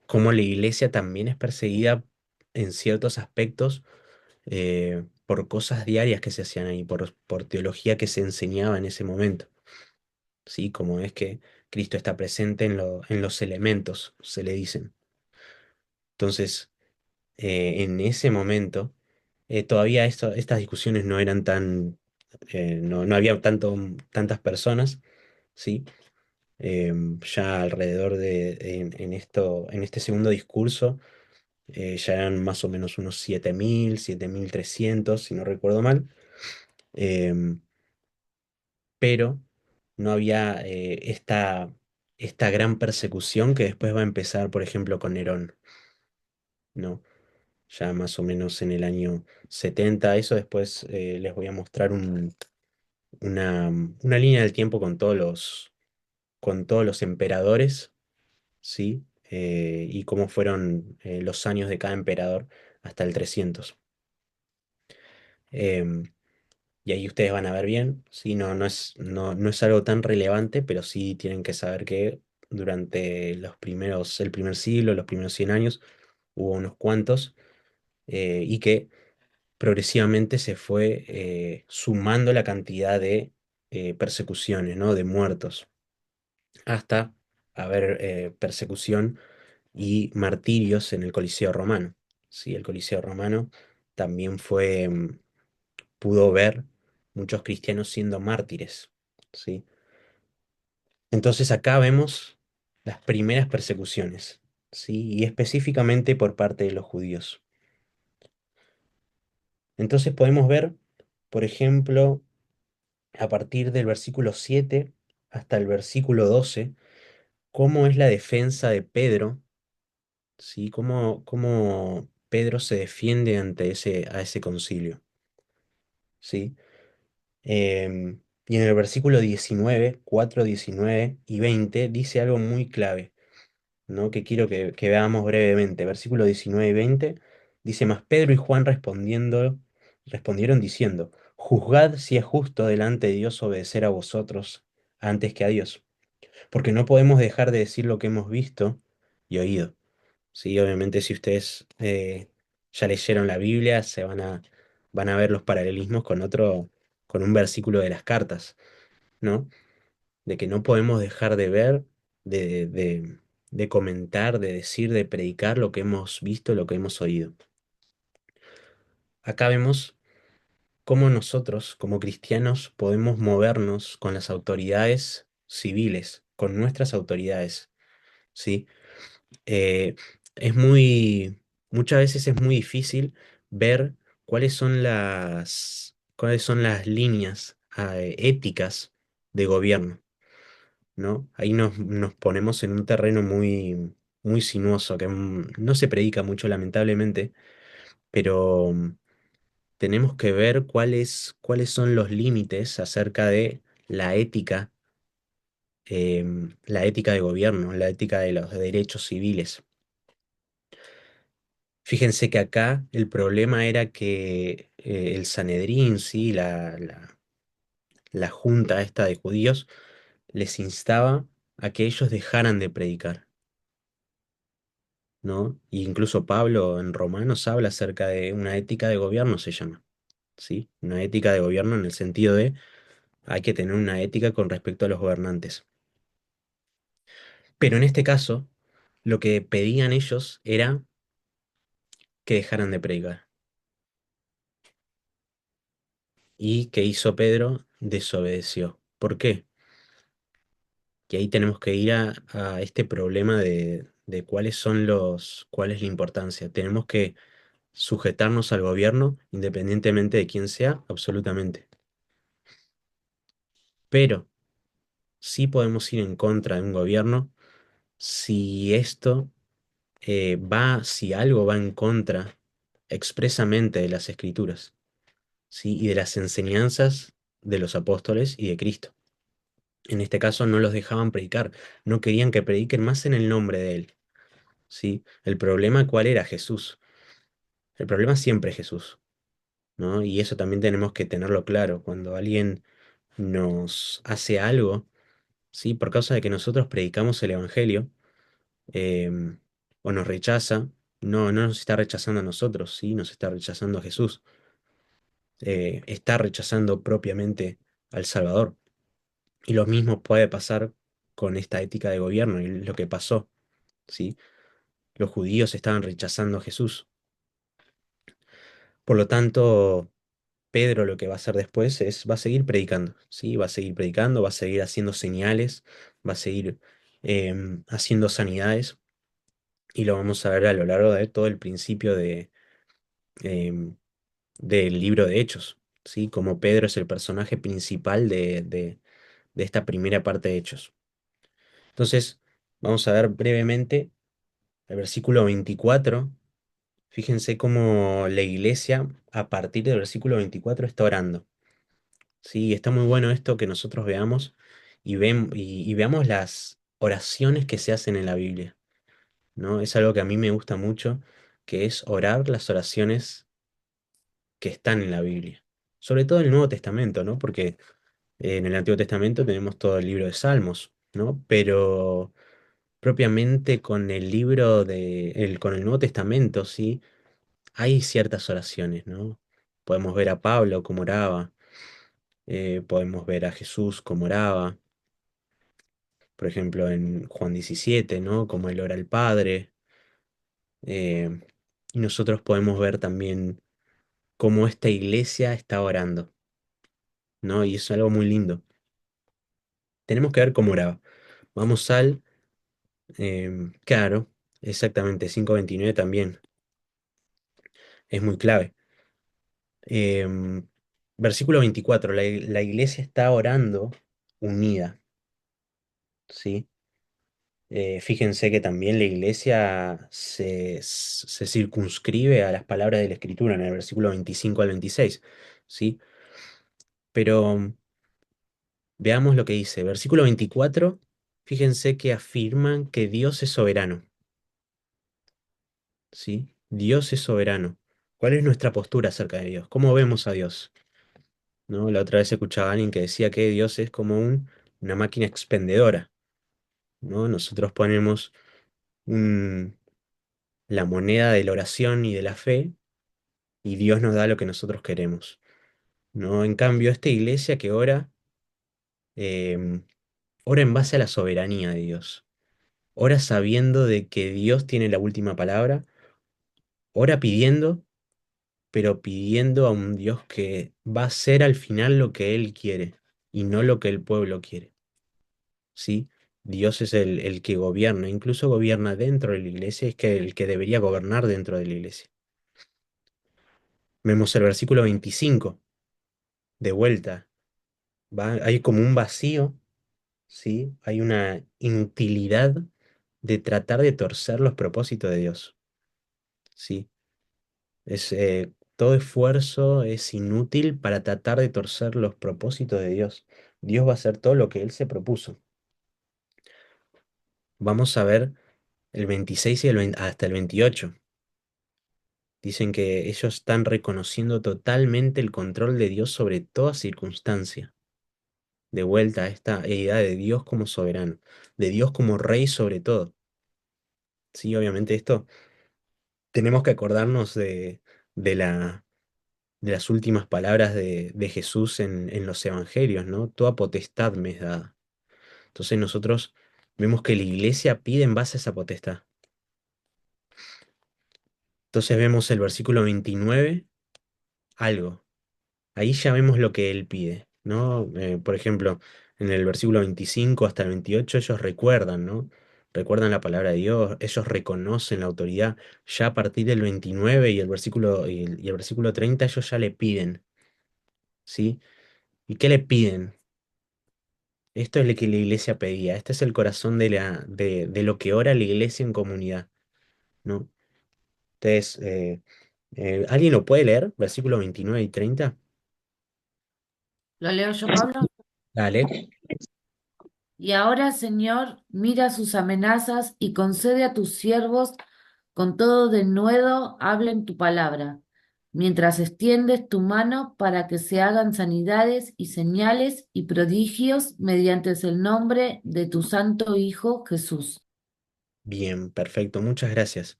la iglesia también es perseguida en ciertos aspectos por cosas diarias que se hacían ahí, por teología que se enseñaba en ese momento. ¿Sí? Como es que Cristo está presente en los elementos, se le dicen. Entonces, en ese momento, todavía estas discusiones no eran no había tantas personas, ¿sí? Ya alrededor en este segundo discurso, ya eran más o menos unos 7.000, 7.300 si no recuerdo mal, em, pero no había esta gran persecución que después va a empezar, por ejemplo, con Nerón, ¿no? Ya más o menos en el año 70. Eso después les voy a mostrar una línea del tiempo con todos los emperadores, ¿sí? Y cómo fueron los años de cada emperador hasta el 300. Em, y ahí ustedes van a ver bien, ¿sí? No es algo tan relevante, pero sí tienen que saber que durante el primer siglo, los primeros 100 años, hubo unos cuantos, y que progresivamente se fue sumando la cantidad de persecuciones, ¿no? De muertos, hasta haber persecución y martirios en el Coliseo Romano. ¿Sí? El Coliseo Romano también pudo ver muchos cristianos siendo mártires. ¿Sí? Entonces acá vemos las primeras persecuciones, ¿sí? Y específicamente por parte de los judíos. Entonces podemos ver, por ejemplo, a partir del versículo 7 hasta el versículo 12, cómo es la defensa de Pedro, ¿sí? Cómo Pedro se defiende ante a ese concilio, ¿sí? Y en el versículo 19, 4, 19 y 20 dice algo muy clave, ¿no? Que quiero que veamos brevemente. Versículo 19 y 20 dice: Mas Pedro y Juan respondieron diciendo: Juzgad si es justo delante de Dios obedecer a vosotros antes que a Dios, porque no podemos dejar de decir lo que hemos visto y oído. Sí, obviamente si ustedes ya leyeron la Biblia, van a ver los paralelismos con un versículo de las cartas, ¿no? De que no podemos dejar de ver, de, de, de comentar, de decir, de predicar lo que hemos visto, lo que hemos oído. Acá vemos cómo nosotros, como cristianos, podemos movernos con las autoridades civiles, con nuestras autoridades, ¿sí? eh, es muchas veces es muy difícil ver cuáles son las líneas éticas de gobierno, ¿no? Ahí nos ponemos en un terreno muy sinuoso, que no se predica mucho, lamentablemente, pero tenemos que ver cuáles son los límites acerca de la ética, la ética de gobierno, la ética de los derechos civiles. Fíjense que acá el problema era que el Sanedrín, sí, la junta esta de judíos, les instaba a que ellos dejaran de predicar, ¿no? Y incluso Pablo en Romanos habla acerca de una ética de gobierno, se llama, ¿sí? Una ética de gobierno en el sentido de hay que tener una ética con respecto a los gobernantes. Pero en este caso, lo que pedían ellos era que dejaran de predicar. ¿Y qué hizo Pedro? Desobedeció. ¿Por qué? Que ahí tenemos que ir a este problema de cuál es la importancia. Tenemos que sujetarnos al gobierno independientemente de quién sea, absolutamente. Pero sí podemos ir en contra de un gobierno si si algo va en contra expresamente de las escrituras, ¿sí? Y de las enseñanzas de los apóstoles y de Cristo. En este caso no los dejaban predicar, no querían que prediquen más en el nombre de Él, ¿sí? El problema, ¿cuál era? Jesús. El problema siempre es Jesús, ¿no? Y eso también tenemos que tenerlo claro. Cuando alguien nos hace algo, ¿sí? Por causa de que nosotros predicamos el Evangelio, em, o nos rechaza, no nos está rechazando a nosotros, ¿sí? Nos está rechazando a Jesús. Está rechazando propiamente al Salvador. Y lo mismo puede pasar con esta ética de gobierno y lo que pasó, ¿sí? Los judíos estaban rechazando a Jesús. Por lo tanto, Pedro lo que va a hacer después va a seguir predicando, ¿sí? Va a seguir predicando, va a seguir haciendo señales, va a seguir haciendo sanidades y lo vamos a ver a lo largo de todo el principio em, del libro de Hechos, ¿sí? Como Pedro es el personaje principal de esta primera parte de Hechos. Entonces, vamos a ver brevemente el versículo 24. Fíjense cómo la iglesia, a partir del versículo 24, está orando. Sí, está muy bueno esto que nosotros veamos y veamos las oraciones que se hacen en la Biblia, ¿no? Es algo que a mí me gusta mucho, que es orar las oraciones que están en la Biblia. Sobre todo en el Nuevo Testamento, ¿no? Porque en el Antiguo Testamento tenemos todo el libro de Salmos, ¿no? Pero propiamente con el Nuevo Testamento, sí, hay ciertas oraciones, ¿no? Podemos ver a Pablo como oraba, podemos ver a Jesús como oraba, por ejemplo, en Juan 17, ¿no? Como él ora al Padre. eh, y nosotros podemos ver también cómo esta iglesia está orando, ¿no? Y es algo muy lindo. Tenemos que ver cómo oraba. Vamos claro, exactamente, 5:29 también, es muy clave. Em, Versículo 24, la iglesia está orando unida, ¿sí? Fíjense que también la iglesia se circunscribe a las palabras de la Escritura en el versículo 25 al 26, ¿sí? Pero veamos lo que dice. Versículo 24, fíjense que afirman que Dios es soberano, ¿sí? Dios es soberano. ¿Cuál es nuestra postura acerca de Dios? ¿Cómo vemos a Dios? ¿No? La otra vez escuchaba a alguien que decía que Dios es como una máquina expendedora, ¿no? Nosotros ponemos un, la moneda de la oración y de la fe y Dios nos da lo que nosotros queremos, ¿no? En cambio, esta iglesia que ora, em, ora en base a la soberanía de Dios, ora sabiendo de que Dios tiene la última palabra, ora pidiendo, pero pidiendo a un Dios que va a hacer al final lo que Él quiere y no lo que el pueblo quiere, ¿sí? Dios es el que gobierna, incluso gobierna dentro de la iglesia, es que el que debería gobernar dentro de la iglesia. Vemos el versículo 25, de vuelta, hay como un vacío, ¿sí? Hay una inutilidad de tratar de torcer los propósitos de Dios, ¿sí? Todo esfuerzo es inútil para tratar de torcer los propósitos de Dios. Dios va a hacer todo lo que Él se propuso. Vamos a ver el 26 y hasta el 28. Dicen que ellos están reconociendo totalmente el control de Dios sobre toda circunstancia. De vuelta a esta idea de Dios como soberano, de Dios como rey sobre todo. Sí, obviamente esto tenemos que acordarnos de de las últimas palabras de Jesús en los evangelios, ¿no? Toda potestad me es dada. Entonces nosotros vemos que la iglesia pide en base a esa potestad. Entonces vemos el versículo 29 algo. Ahí ya vemos lo que él pide, ¿no? Por ejemplo, en el versículo 25 hasta el 28 ellos recuerdan, ¿no? Recuerdan la palabra de Dios, ellos reconocen la autoridad. Ya a partir del 29 y el versículo 30 ellos ya le piden, ¿sí? ¿Y qué le piden? Esto es lo que la iglesia pedía. Este es el corazón de lo que ora la iglesia en comunidad, ¿no? Entonces, ¿alguien lo puede leer? Versículo 29 y 30. ¿Lo leo yo, Pablo? Dale. Y ahora, Señor, mira sus amenazas y concede a tus siervos con todo denuedo hablen tu palabra, mientras extiendes tu mano para que se hagan sanidades y señales y prodigios mediante el nombre de tu santo Hijo Jesús. Bien, perfecto, muchas gracias.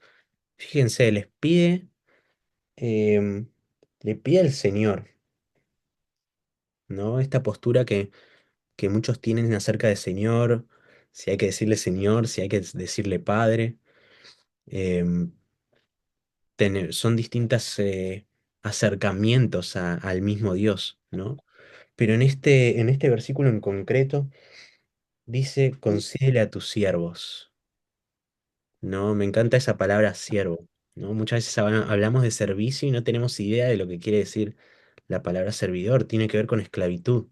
Fíjense, em, le pide al Señor, ¿no? Esta postura que muchos tienen acerca del Señor, si hay que decirle Señor, si hay que decirle Padre. em, Son distintos acercamientos al mismo Dios, ¿no? Pero en este versículo en concreto dice, concédele a tus siervos, ¿no? Me encanta esa palabra siervo, ¿no? Muchas veces hablamos de servicio y no tenemos idea de lo que quiere decir la palabra servidor. Tiene que ver con esclavitud,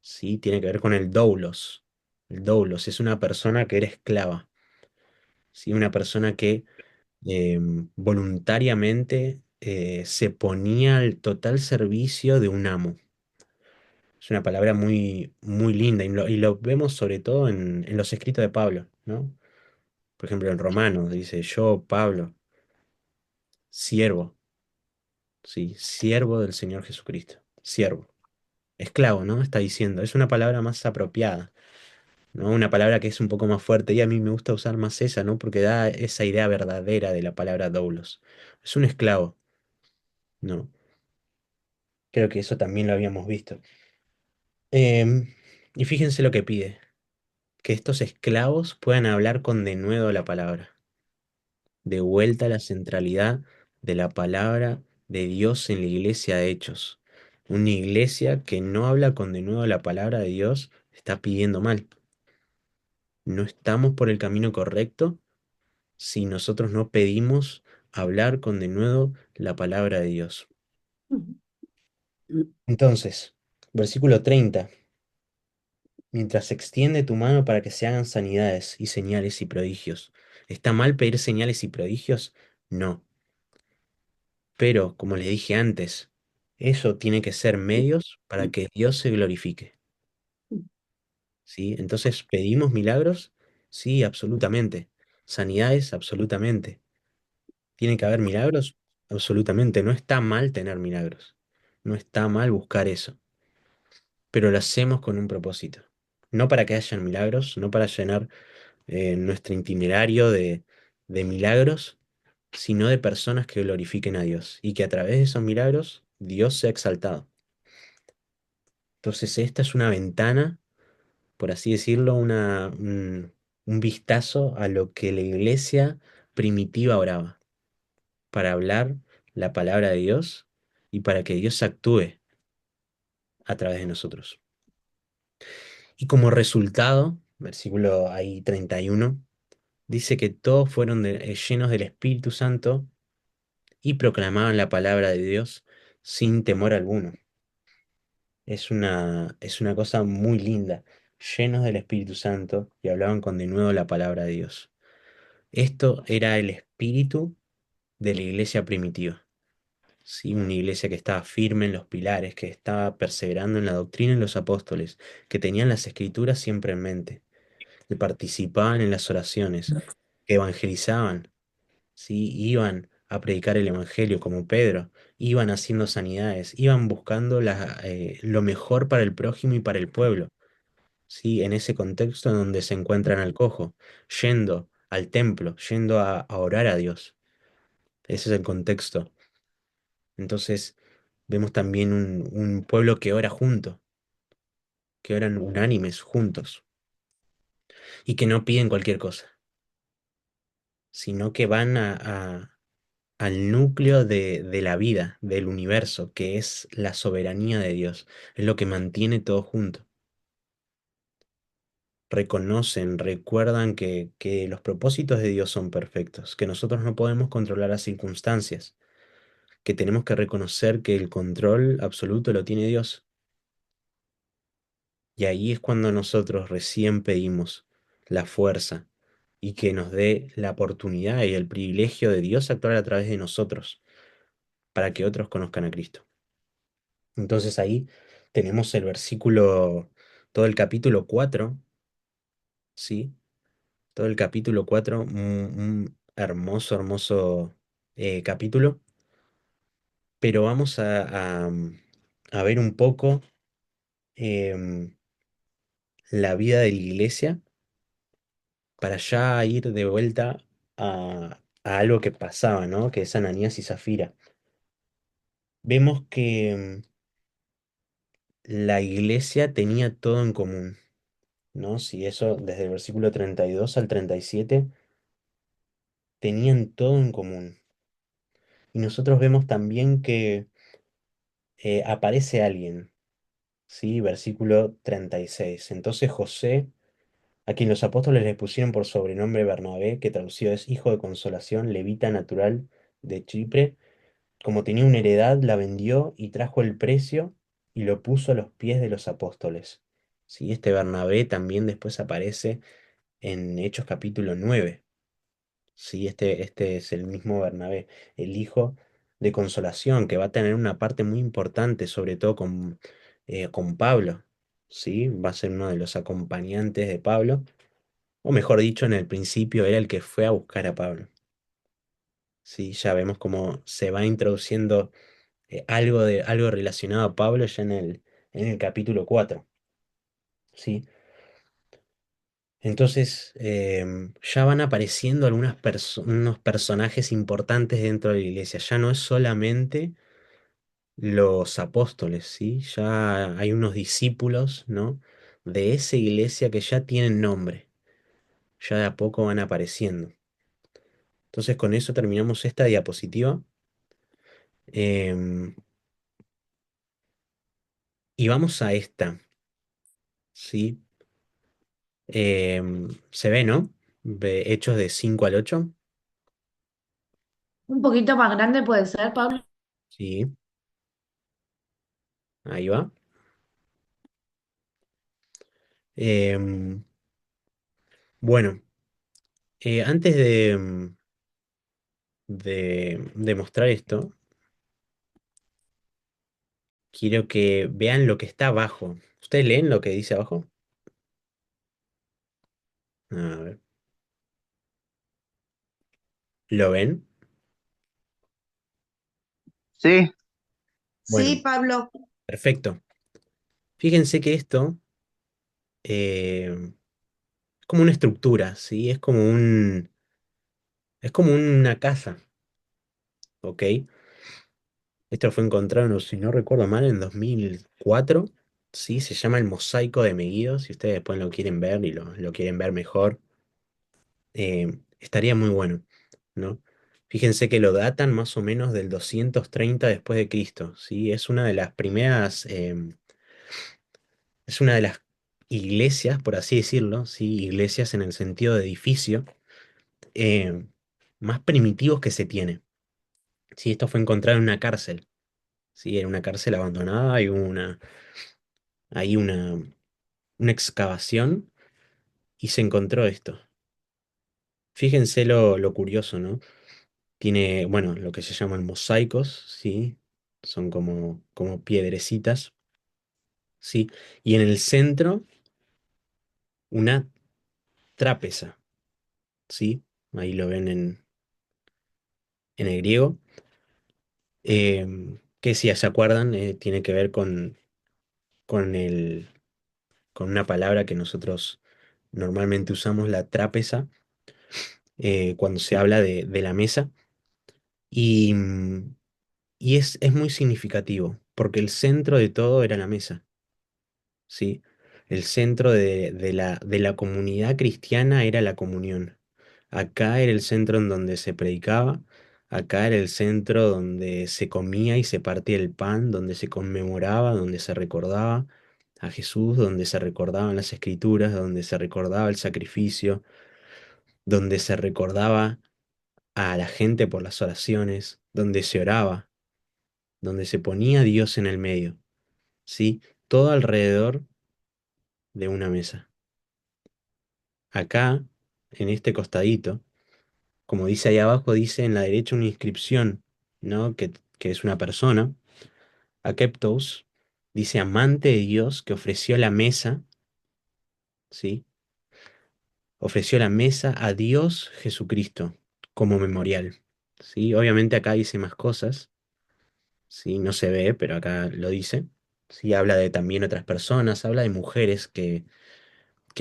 ¿sí? Tiene que ver con el doulos. El doulos es una persona que era esclava, ¿sí? Una persona que voluntariamente se ponía al total servicio de un amo. Es una palabra muy, muy linda y lo vemos sobre todo en los escritos de Pablo, ¿no? Por ejemplo, en Romanos dice, yo, Pablo, siervo, sí, siervo del Señor Jesucristo, siervo. Esclavo, ¿no? Está diciendo, es una palabra más apropiada, ¿no? Una palabra que es un poco más fuerte y a mí me gusta usar más esa, ¿no? Porque da esa idea verdadera de la palabra doulos. Es un esclavo, ¿no? Creo que eso también lo habíamos visto. Em, y fíjense lo que pide, que estos esclavos puedan hablar con denuedo la palabra, de vuelta a la centralidad de la palabra de Dios en la iglesia de Hechos. Una iglesia que no habla con denuedo la palabra de Dios está pidiendo mal. No estamos por el camino correcto si nosotros no pedimos hablar con denuedo la palabra de Dios. Entonces, versículo 30. Mientras extiende tu mano para que se hagan sanidades y señales y prodigios. ¿Está mal pedir señales y prodigios? No. Pero, como le dije antes, eso tiene que ser medios para que Dios se glorifique. ¿Sí? Entonces, ¿pedimos milagros? Sí, absolutamente. ¿Sanidades? Absolutamente. ¿Tiene que haber milagros? Absolutamente. No está mal tener milagros. No está mal buscar eso. Pero lo hacemos con un propósito. No para que hayan milagros, no para llenar nuestro itinerario de milagros, sino de personas que glorifiquen a Dios y que a través de esos milagros Dios sea exaltado. Entonces esta es una ventana, por así decirlo, un vistazo a lo que la iglesia primitiva oraba, para hablar la palabra de Dios y para que Dios actúe a través de nosotros. Y como resultado, versículo ahí 31, dice que todos fueron llenos del Espíritu Santo y proclamaban la palabra de Dios sin temor alguno. Es una cosa muy linda, llenos del Espíritu Santo y hablaban con denuedo la palabra de Dios. Esto era el espíritu de la iglesia primitiva. ¿sí? Una iglesia que estaba firme en los pilares, que estaba perseverando en la doctrina de los apóstoles, que tenían las escrituras siempre en mente, que participaban en las oraciones, que evangelizaban, ¿sí? Iban a predicar el evangelio como Pedro, iban haciendo sanidades, iban buscando lo mejor para el prójimo y para el pueblo, ¿sí? En ese contexto en donde se encuentran al cojo, yendo al templo, yendo a orar a Dios. Ese es el contexto. Entonces vemos también un pueblo que ora junto, que oran unánimes juntos y que no piden cualquier cosa, sino que van al núcleo de la vida, del universo, que es la soberanía de Dios, es lo que mantiene todo junto. Reconocen, recuerdan que los propósitos de Dios son perfectos, que nosotros no podemos controlar las circunstancias, que tenemos que reconocer que el control absoluto lo tiene Dios. Y ahí es cuando nosotros recién pedimos la fuerza y que nos dé la oportunidad y el privilegio de Dios actuar a través de nosotros para que otros conozcan a Cristo. Entonces ahí tenemos el versículo, todo el capítulo 4, ¿sí? Todo el capítulo 4, un hermoso, hermoso capítulo, pero vamos a ver un poco em, la vida de la iglesia para ya ir de vuelta a algo que pasaba, ¿no? Que es Ananías y Zafira. Vemos que la iglesia tenía todo en común, ¿no? Si eso desde el versículo 32 al 37 tenían todo en común. Y nosotros vemos también que aparece alguien, ¿sí? Versículo 36. Entonces José, a quien los apóstoles le pusieron por sobrenombre Bernabé, que traducido es hijo de consolación, levita natural de Chipre, como tenía una heredad, la vendió y trajo el precio y lo puso a los pies de los apóstoles. ¿Sí? Este Bernabé también después aparece en Hechos capítulo 9. ¿Sí? Este es el mismo Bernabé, el hijo de consolación, que va a tener una parte muy importante, sobre todo con Pablo. ¿Sí? Va a ser uno de los acompañantes de Pablo, o mejor dicho, en el principio era el que fue a buscar a Pablo. ¿Sí? Ya vemos cómo se va introduciendo algo relacionado a Pablo ya en el capítulo 4, ¿sí? Entonces, ya van apareciendo unos personajes importantes dentro de la iglesia. Ya no es solamente los apóstoles, ¿sí? Ya hay unos discípulos, ¿no? De esa iglesia que ya tienen nombre. Ya de a poco van apareciendo. Entonces, con eso terminamos esta diapositiva. em, y vamos a esta, ¿sí? Se ve, ¿no? Hechos de 5 al 8. Un poquito más grande puede ser, Pablo. Sí, ahí va. Em, bueno, antes de mostrar esto, quiero que vean lo que está abajo. ¿Ustedes leen lo que dice abajo? A ver, ¿lo ven? Sí, Sí, Bueno, Pablo. perfecto. Fíjense que esto es como una estructura, ¿sí? Es como una casa, ¿ok? Esto fue encontrado, si no recuerdo mal, en 2004. Sí, se llama el mosaico de Meguido. Si ustedes después lo quieren ver y lo quieren ver mejor, estaría muy bueno, ¿no? Fíjense que lo datan más o menos del 230 después de Cristo, ¿sí? Es una de las primeras, es una de las iglesias, por así decirlo, ¿sí? Iglesias en el sentido de edificio, em, más primitivos que se tiene. Sí, esto fue encontrado en una cárcel. Sí, era una cárcel abandonada, hay una excavación y se encontró esto. Fíjense lo curioso, ¿no? Tiene, bueno, lo que se llaman mosaicos, ¿sí? Son como piedrecitas, ¿sí? Y en el centro una trápeza, ¿sí? Ahí lo ven en el griego. Que si ya se acuerdan, tiene que ver con con una palabra que nosotros normalmente usamos, la trápeza, cuando se habla de la mesa. Y, y es muy significativo, porque el centro de todo era la mesa, ¿sí? El centro de la comunidad cristiana era la comunión. Acá era el centro en donde se predicaba, acá era el centro donde se comía y se partía el pan, donde se conmemoraba, donde se recordaba a Jesús, donde se recordaban las escrituras, donde se recordaba el sacrificio, donde se recordaba a la gente por las oraciones, donde se oraba, donde se ponía a Dios en el medio, ¿sí? Todo alrededor de una mesa. Acá, en este costadito, como dice ahí abajo, dice en la derecha una inscripción, ¿no? Que es una persona, Akeptos, dice amante de Dios que ofreció la mesa, ¿sí? Ofreció la mesa a Dios Jesucristo como memorial, ¿sí? Obviamente acá dice más cosas, ¿sí? No se ve, pero acá lo dice, ¿sí? Habla de también otras personas, habla de mujeres que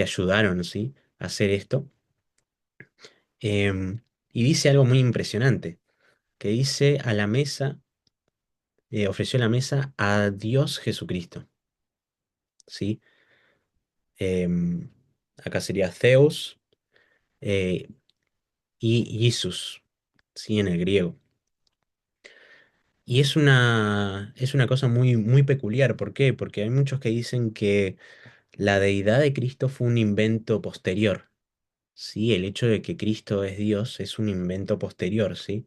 ayudaron, ¿sí? A hacer esto. Em, y dice algo muy impresionante, que dice a la mesa, ofreció la mesa a Dios Jesucristo, ¿sí? Em, Acá sería Zeus eh, y Jesus, ¿sí? En el griego. Y es una cosa muy, muy peculiar. ¿Por qué? Porque hay muchos que dicen que la deidad de Cristo fue un invento posterior, ¿sí? El hecho de que Cristo es Dios es un invento posterior, ¿sí?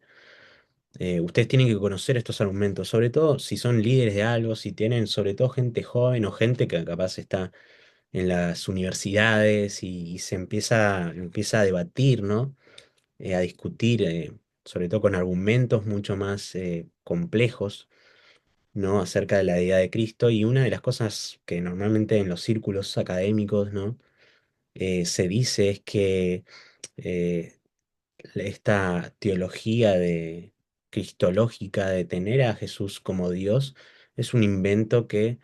Ustedes tienen que conocer estos argumentos, sobre todo si son líderes de algo, si tienen sobre todo gente joven o gente que capaz está en las universidades y se empieza a debatir, ¿no? A discutir, sobre todo con argumentos mucho más complejos, ¿no? Acerca de la deidad de Cristo. Y una de las cosas que normalmente en los círculos académicos, ¿no? Se dice es que eh, esta teología de cristológica de tener a Jesús como Dios es un invento que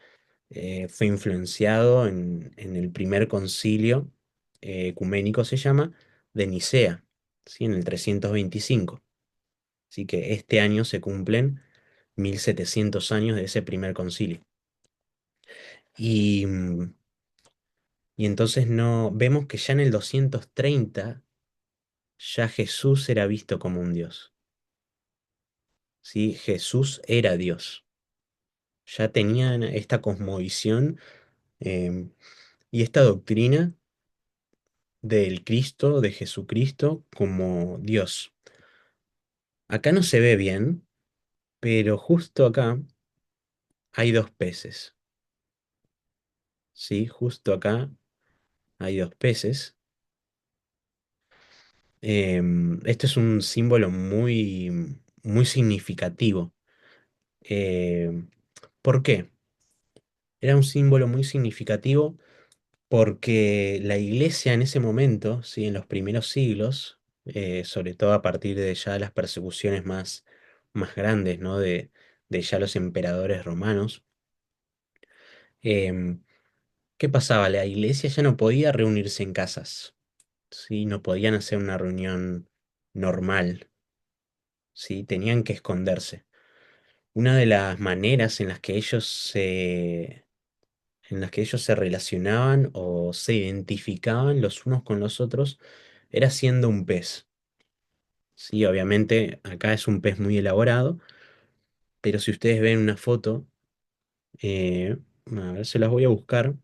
fue influenciado en el primer concilio ecuménico, se llama, de Nicea, ¿sí? En el 325. Así que este año se cumplen 1700 años de ese primer concilio. Y, y entonces no, vemos que ya en el 230 ya Jesús era visto como un Dios. ¿Sí? Jesús era Dios. Ya tenían esta cosmovisión em, y esta doctrina del Cristo, de Jesucristo como Dios. Acá no se ve bien, pero justo acá hay dos peces. ¿Sí? Justo acá hay dos peces. Esto es un símbolo muy, muy significativo. Em, ¿Por qué? Era un símbolo muy significativo porque la iglesia en ese momento, ¿sí? En los primeros siglos, sobre todo a partir de ya las persecuciones más grandes, ¿no? De ya los emperadores romanos, em, ¿qué pasaba? La iglesia ya no podía reunirse en casas, ¿sí? No podían hacer una reunión normal, ¿sí? Tenían que esconderse. Una de las maneras en las que ellos se relacionaban o se identificaban los unos con los otros era siendo un pez. Sí, obviamente acá es un pez muy elaborado, pero si ustedes ven una foto, eh, a ver, se las voy a buscar.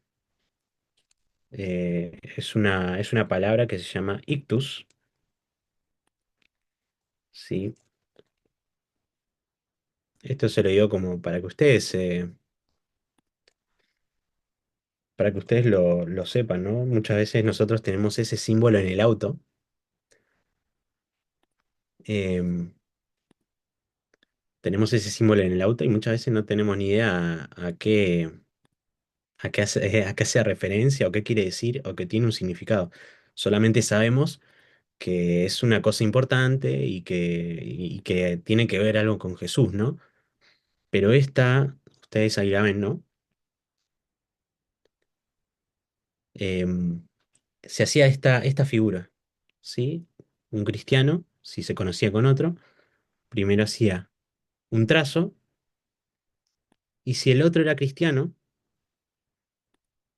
Es una palabra que se llama ictus, ¿sí? Esto se lo digo como para que ustedes lo sepan, ¿no? Muchas veces nosotros tenemos ese símbolo en el auto. Tenemos ese símbolo en el auto y muchas veces no tenemos ni idea a qué hace referencia o qué quiere decir o que tiene un significado. Solamente sabemos que es una cosa importante y que tiene que ver algo con Jesús, ¿no? Pero ustedes ahí la ven, ¿no? Em, Se hacía esta figura, ¿sí? Un cristiano, si se conocía con otro, primero hacía un trazo, y si el otro era cristiano,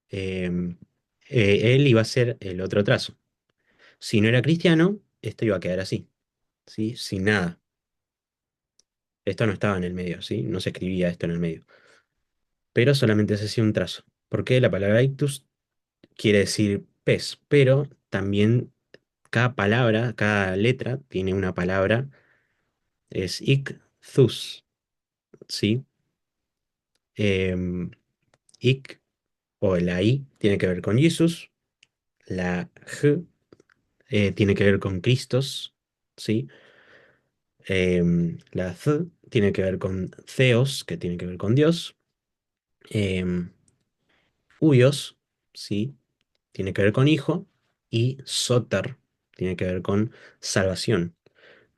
em, él iba a hacer el otro trazo. Si no era cristiano, esto iba a quedar así, ¿sí? Sin nada. Esto no estaba en el medio, ¿sí? No se escribía esto en el medio, pero solamente se hacía un trazo. Porque la palabra ictus quiere decir pez, pero también cada palabra, cada letra tiene una palabra, es ictus, ¿sí? Em, ic o la I tiene que ver con Jesús, la J tiene que ver con Cristos, ¿sí? La Z tiene que ver con Theos, que tiene que ver con Dios. Em, Huios, ¿sí? Tiene que ver con hijo. Y Soter tiene que ver con salvación,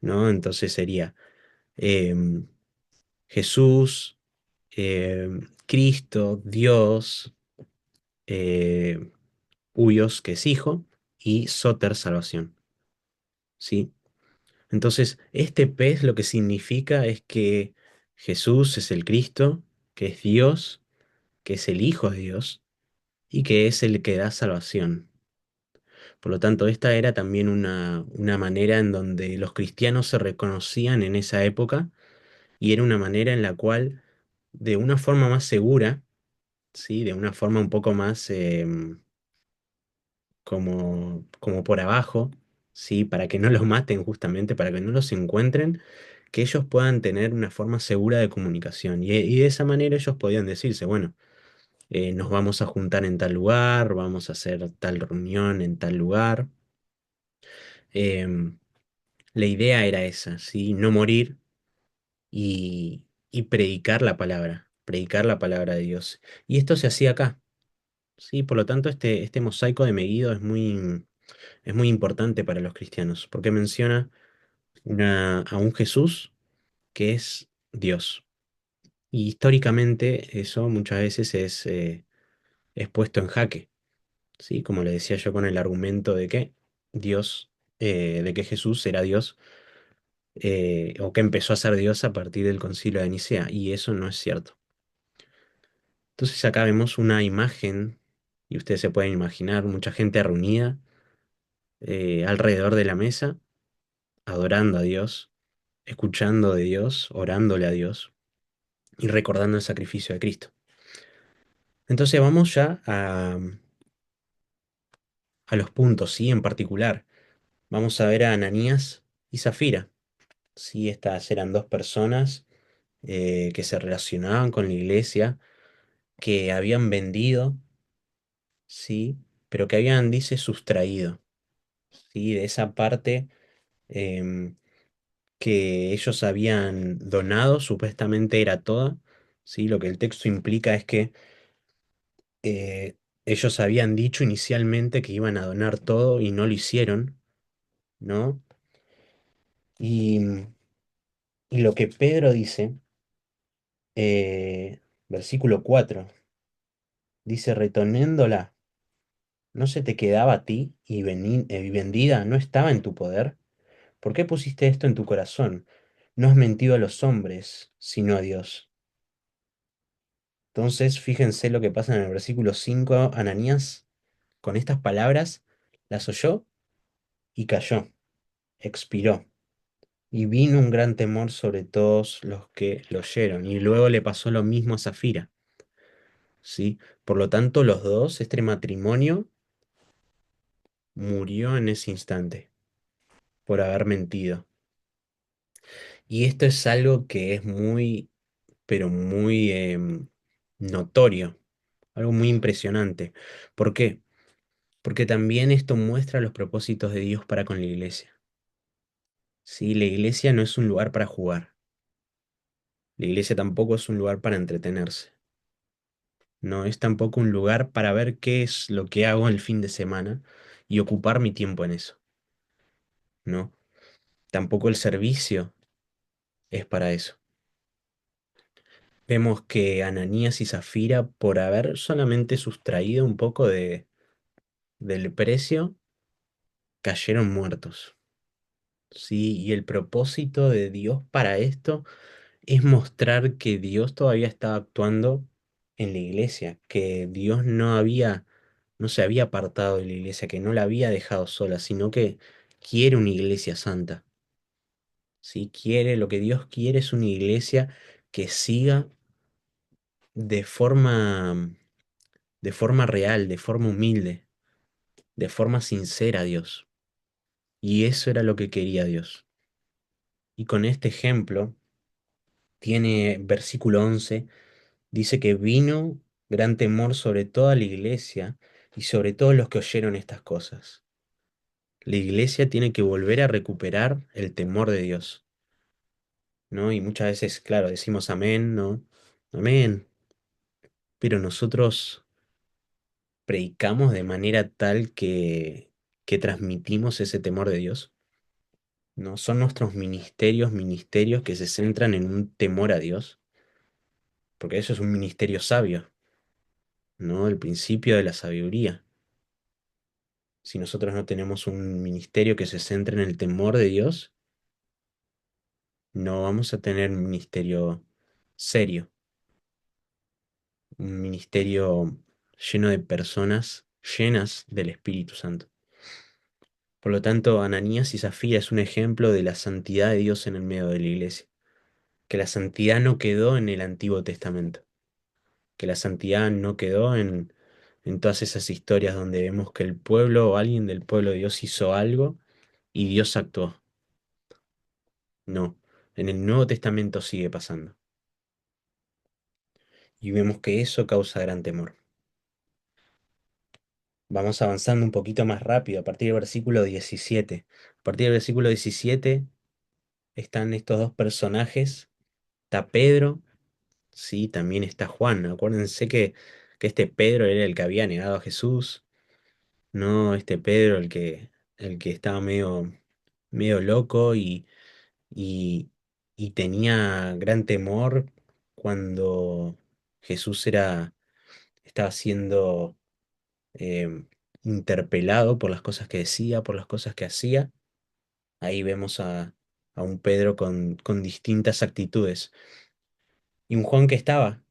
¿no? Entonces sería em, Jesús, Cristo, Dios, eh, Huios, que es hijo, y Soter, salvación, ¿sí? Entonces, este pez lo que significa es que Jesús es el Cristo, que es Dios, que es el Hijo de Dios y que es el que da salvación. Por lo tanto, esta era también una manera en donde los cristianos se reconocían en esa época y era una manera en la cual, de una forma más segura, ¿sí? De una forma un poco más como por abajo, ¿sí? Para que no los maten justamente, para que no los encuentren, que ellos puedan tener una forma segura de comunicación. Y de esa manera ellos podían decirse, bueno, nos vamos a juntar en tal lugar, vamos a hacer tal reunión en tal lugar. Em, la idea era esa, ¿sí? No morir y predicar la palabra de Dios. Y esto se hacía acá, ¿sí? Por lo tanto, este mosaico de Megiddo es muy importante para los cristianos, porque menciona a un Jesús que es Dios. Y históricamente eso muchas veces es puesto en jaque, ¿sí? Como le decía yo con el argumento de que Dios, de que Jesús era Dios, o que empezó a ser Dios a partir del Concilio de Nicea, y eso no es cierto. Entonces acá vemos una imagen, y ustedes se pueden imaginar mucha gente reunida alrededor de la mesa, adorando a Dios, escuchando de Dios, orándole a Dios y recordando el sacrificio de Cristo. Entonces vamos ya a los puntos, ¿sí? En particular, vamos a ver a Ananías y Zafira. Sí, estas eran dos personas que se relacionaban con la iglesia, que habían vendido, sí, pero que habían, dice, sustraído, sí, de esa parte em, que ellos habían donado, supuestamente era toda, sí, lo que el texto implica es que eh, ellos habían dicho inicialmente que iban a donar todo y no lo hicieron, ¿no? Y, y lo que Pedro dice, versículo 4 dice, reteniéndola, ¿no se te quedaba a ti y vendida no estaba en tu poder? ¿Por qué pusiste esto en tu corazón? No has mentido a los hombres, sino a Dios. Entonces, fíjense lo que pasa en el versículo 5. Ananías, con estas palabras, las oyó y cayó, expiró. Y vino un gran temor sobre todos los que lo oyeron. Y luego le pasó lo mismo a Zafira, ¿sí? Por lo tanto, los dos, este matrimonio, murió en ese instante por haber mentido. Y esto es algo que es muy, pero muy notorio, algo muy impresionante. ¿Por qué? Porque también esto muestra los propósitos de Dios para con la iglesia. ¿Sí? La iglesia no es un lugar para jugar. La iglesia tampoco es un lugar para entretenerse. No es tampoco un lugar para ver qué es lo que hago el fin de semana y ocupar mi tiempo en eso. No, tampoco el servicio es para eso. Vemos que Ananías y Zafira, por haber solamente sustraído un poco del precio, cayeron muertos. Sí, y el propósito de Dios para esto es mostrar que Dios todavía estaba actuando en la iglesia, que Dios no se había apartado de la iglesia, que no la había dejado sola, sino que quiere una iglesia santa. ¿Sí? Lo que Dios quiere es una iglesia que siga de de forma real, de forma humilde, de forma sincera a Dios. Y eso era lo que quería Dios. Y con este ejemplo, tiene versículo 11, dice que vino gran temor sobre toda la iglesia y sobre todos los que oyeron estas cosas. La iglesia tiene que volver a recuperar el temor de Dios, ¿no? Y muchas veces, claro, decimos amén, ¿no? Amén. Pero nosotros predicamos de manera tal que transmitimos ese temor de Dios. No son nuestros ministerios que se centran en un temor a Dios, porque eso es un ministerio sabio, ¿no? El principio de la sabiduría. Si nosotros no tenemos un ministerio que se centre en el temor de Dios, no vamos a tener un ministerio serio, un ministerio lleno de personas llenas del Espíritu Santo. Por lo tanto, Ananías y Zafira es un ejemplo de la santidad de Dios en el medio de la iglesia, que la santidad no quedó en el Antiguo Testamento, que la santidad no quedó en todas esas historias donde vemos que el pueblo o alguien del pueblo de Dios hizo algo y Dios actuó. No, en el Nuevo Testamento sigue pasando. Y vemos que eso causa gran temor. Vamos avanzando un poquito más rápido, a partir del versículo 17. A partir del versículo 17 están estos dos personajes. Está Pedro, sí, también está Juan. Acuérdense que este Pedro era el que había negado a Jesús, no este Pedro el que estaba medio loco y, y tenía gran temor cuando Jesús estaba siendo em, interpelado por las cosas que decía, por las cosas que hacía. Ahí vemos a un Pedro con distintas actitudes. Y un Juan que estaba,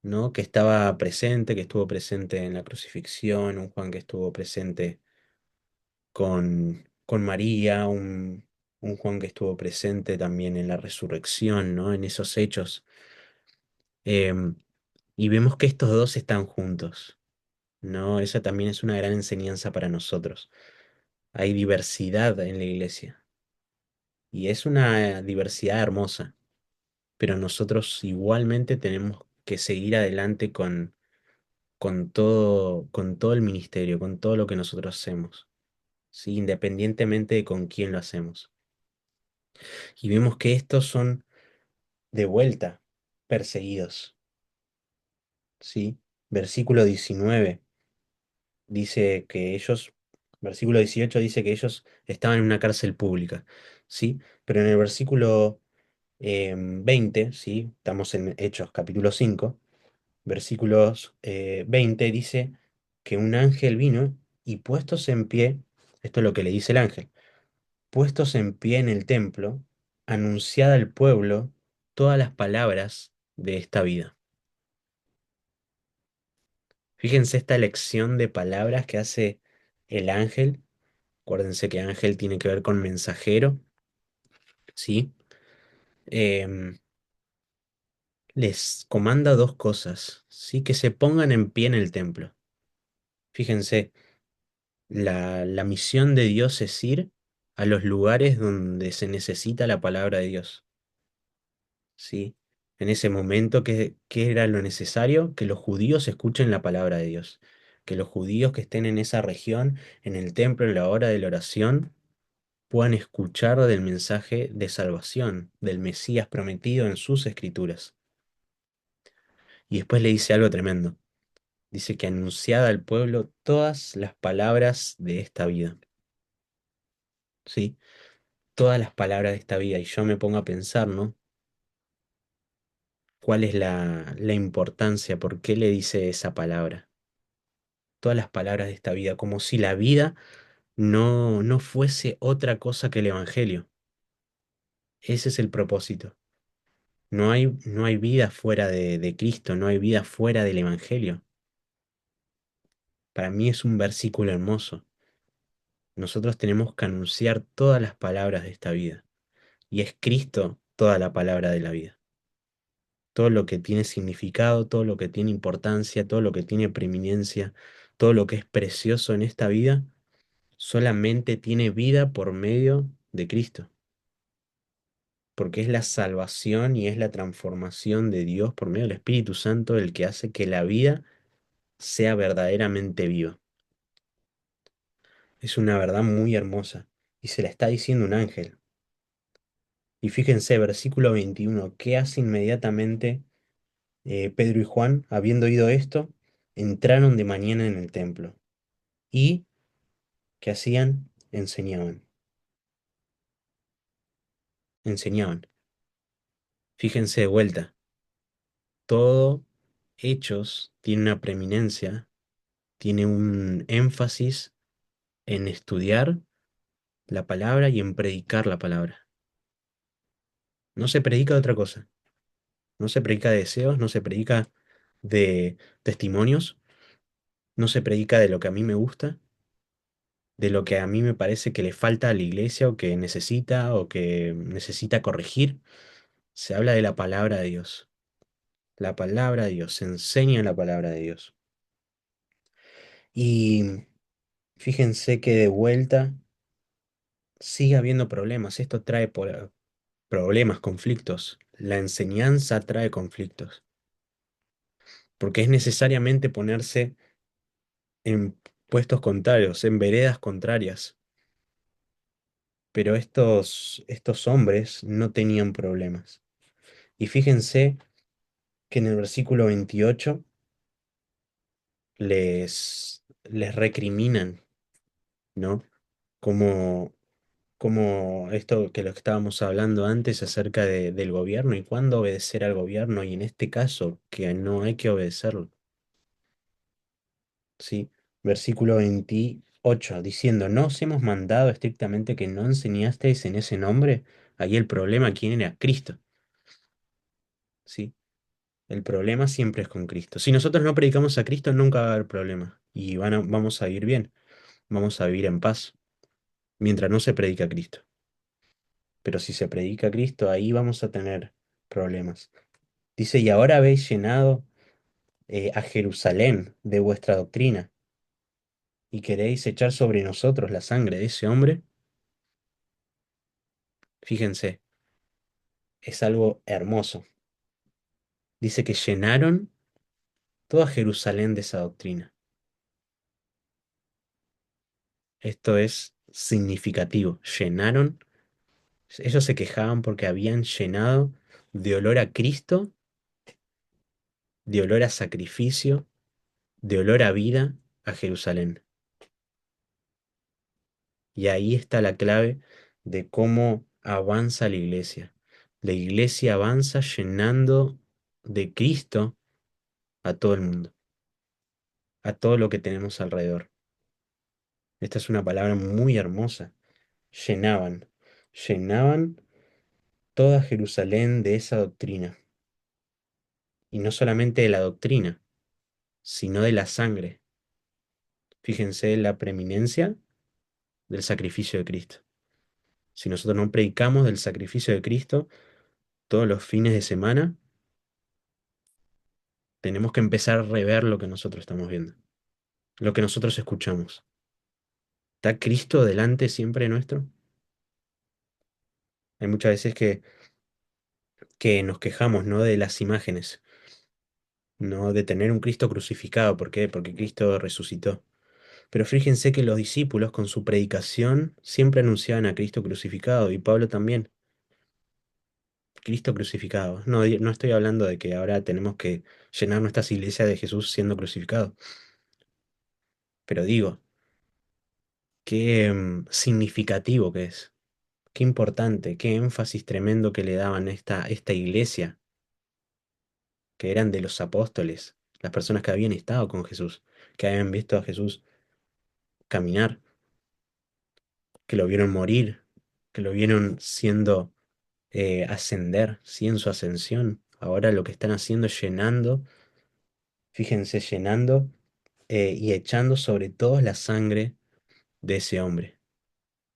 ¿no? Que estaba presente, que estuvo presente en la crucifixión, un Juan que estuvo presente con María, un Juan que estuvo presente también en la resurrección, ¿no? En esos hechos. Em, y vemos que estos dos están juntos, ¿no? Esa también es una gran enseñanza para nosotros. Hay diversidad en la iglesia y es una diversidad hermosa, pero nosotros igualmente tenemos que seguir adelante con todo el ministerio, con todo lo que nosotros hacemos, ¿sí? Independientemente de con quién lo hacemos. Y vemos que estos son de vuelta perseguidos, ¿sí? Versículo 19 dice que ellos, versículo 18 dice que ellos estaban en una cárcel pública, ¿sí? Pero en el versículo 20, ¿sí? Estamos en Hechos capítulo 5, versículos 20 dice que un ángel vino y puestos en pie, esto es lo que le dice el ángel, puestos en pie en el templo, anunciada al pueblo todas las palabras de esta vida. Fíjense esta elección de palabras que hace el ángel. Acuérdense que ángel tiene que ver con mensajero, ¿sí? Em, Les comanda dos cosas, ¿sí? Que se pongan en pie en el templo. Fíjense, la misión de Dios es ir a los lugares donde se necesita la palabra de Dios, ¿sí? En ese momento, ¿qué era lo necesario? Que los judíos escuchen la palabra de Dios, que los judíos que estén en esa región, en el templo, en la hora de la oración, puedan escuchar del mensaje de salvación, del Mesías prometido en sus escrituras. Y después le dice algo tremendo. Dice que anunciada al pueblo todas las palabras de esta vida. ¿Sí? Todas las palabras de esta vida. Y yo me pongo a pensar, ¿no? ¿Cuál es la importancia? ¿Por qué le dice esa palabra? Todas las palabras de esta vida, como si la vida no fuese otra cosa que el Evangelio. Ese es el propósito. No hay vida fuera de Cristo, no hay vida fuera del Evangelio. Para mí es un versículo hermoso. Nosotros tenemos que anunciar todas las palabras de esta vida. Y es Cristo toda la palabra de la vida. Todo lo que tiene significado, todo lo que tiene importancia, todo lo que tiene preeminencia, todo lo que es precioso en esta vida, solamente tiene vida por medio de Cristo. Porque es la salvación y es la transformación de Dios por medio del Espíritu Santo el que hace que la vida sea verdaderamente viva. Es una verdad muy hermosa y se la está diciendo un ángel. Y fíjense, versículo 21, ¿qué hace inmediatamente Pedro y Juan? Habiendo oído esto, entraron de mañana en el templo y, ¿qué hacían? Enseñaban, enseñaban. Fíjense de vuelta, todo Hechos tiene una preeminencia, tiene un énfasis en estudiar la palabra y en predicar la palabra. No se predica de otra cosa. No se predica de deseos, no se predica de testimonios, no se predica de lo que a mí me gusta, de lo que a mí me parece que le falta a la iglesia o que necesita corregir. Se habla de la palabra de Dios. La palabra de Dios, se enseña la palabra de Dios. Y fíjense que de vuelta sigue habiendo problemas. Esto trae problemas, conflictos. La enseñanza trae conflictos, porque es necesariamente ponerse en puestos contrarios, en veredas contrarias. Pero estos hombres no tenían problemas. Y fíjense que en el versículo 28 les recriminan, ¿no? Como, como esto que lo que estábamos hablando antes acerca del gobierno y cuándo obedecer al gobierno, y en este caso que no hay que obedecerlo. ¿Sí? Versículo 28, diciendo, ¿no os hemos mandado estrictamente que no enseñasteis en ese nombre? Ahí el problema, ¿quién era? Cristo, ¿sí? El problema siempre es con Cristo. Si nosotros no predicamos a Cristo, nunca va a haber problema y vamos a vivir bien, vamos a vivir en paz, mientras no se predica a Cristo. Pero si se predica a Cristo, ahí vamos a tener problemas. Dice, y ahora habéis llenado a Jerusalén de vuestra doctrina y queréis echar sobre nosotros la sangre de ese hombre. Fíjense, es algo hermoso. Dice que llenaron toda Jerusalén de esa doctrina. Esto es significativo. Llenaron, ellos se quejaban porque habían llenado de olor a Cristo, de olor a sacrificio, de olor a vida a Jerusalén. Y ahí está la clave de cómo avanza la iglesia. La iglesia avanza llenando de Cristo a todo el mundo, a todo lo que tenemos alrededor. Esta es una palabra muy hermosa. Llenaban, llenaban toda Jerusalén de esa doctrina. Y no solamente de la doctrina, sino de la sangre. Fíjense la preeminencia del sacrificio de Cristo. Si nosotros no predicamos del sacrificio de Cristo todos los fines de semana, tenemos que empezar a rever lo que nosotros estamos viendo, lo que nosotros escuchamos. ¿Está Cristo delante siempre nuestro? Hay muchas veces que nos quejamos, ¿no? De las imágenes, no de tener un Cristo crucificado. ¿Por qué? Porque Cristo resucitó. Pero fíjense que los discípulos con su predicación siempre anunciaban a Cristo crucificado y Pablo también, Cristo crucificado. No, no estoy hablando de que ahora tenemos que llenar nuestras iglesias de Jesús siendo crucificado, pero digo, qué significativo que es, qué importante, qué énfasis tremendo que le daban a esta iglesia, que eran de los apóstoles, las personas que habían estado con Jesús, que habían visto a Jesús caminar, que lo vieron morir, que lo vieron siendo ascender, sí, en su ascensión. Ahora lo que están haciendo es llenando, fíjense, llenando y echando sobre todos la sangre de ese hombre,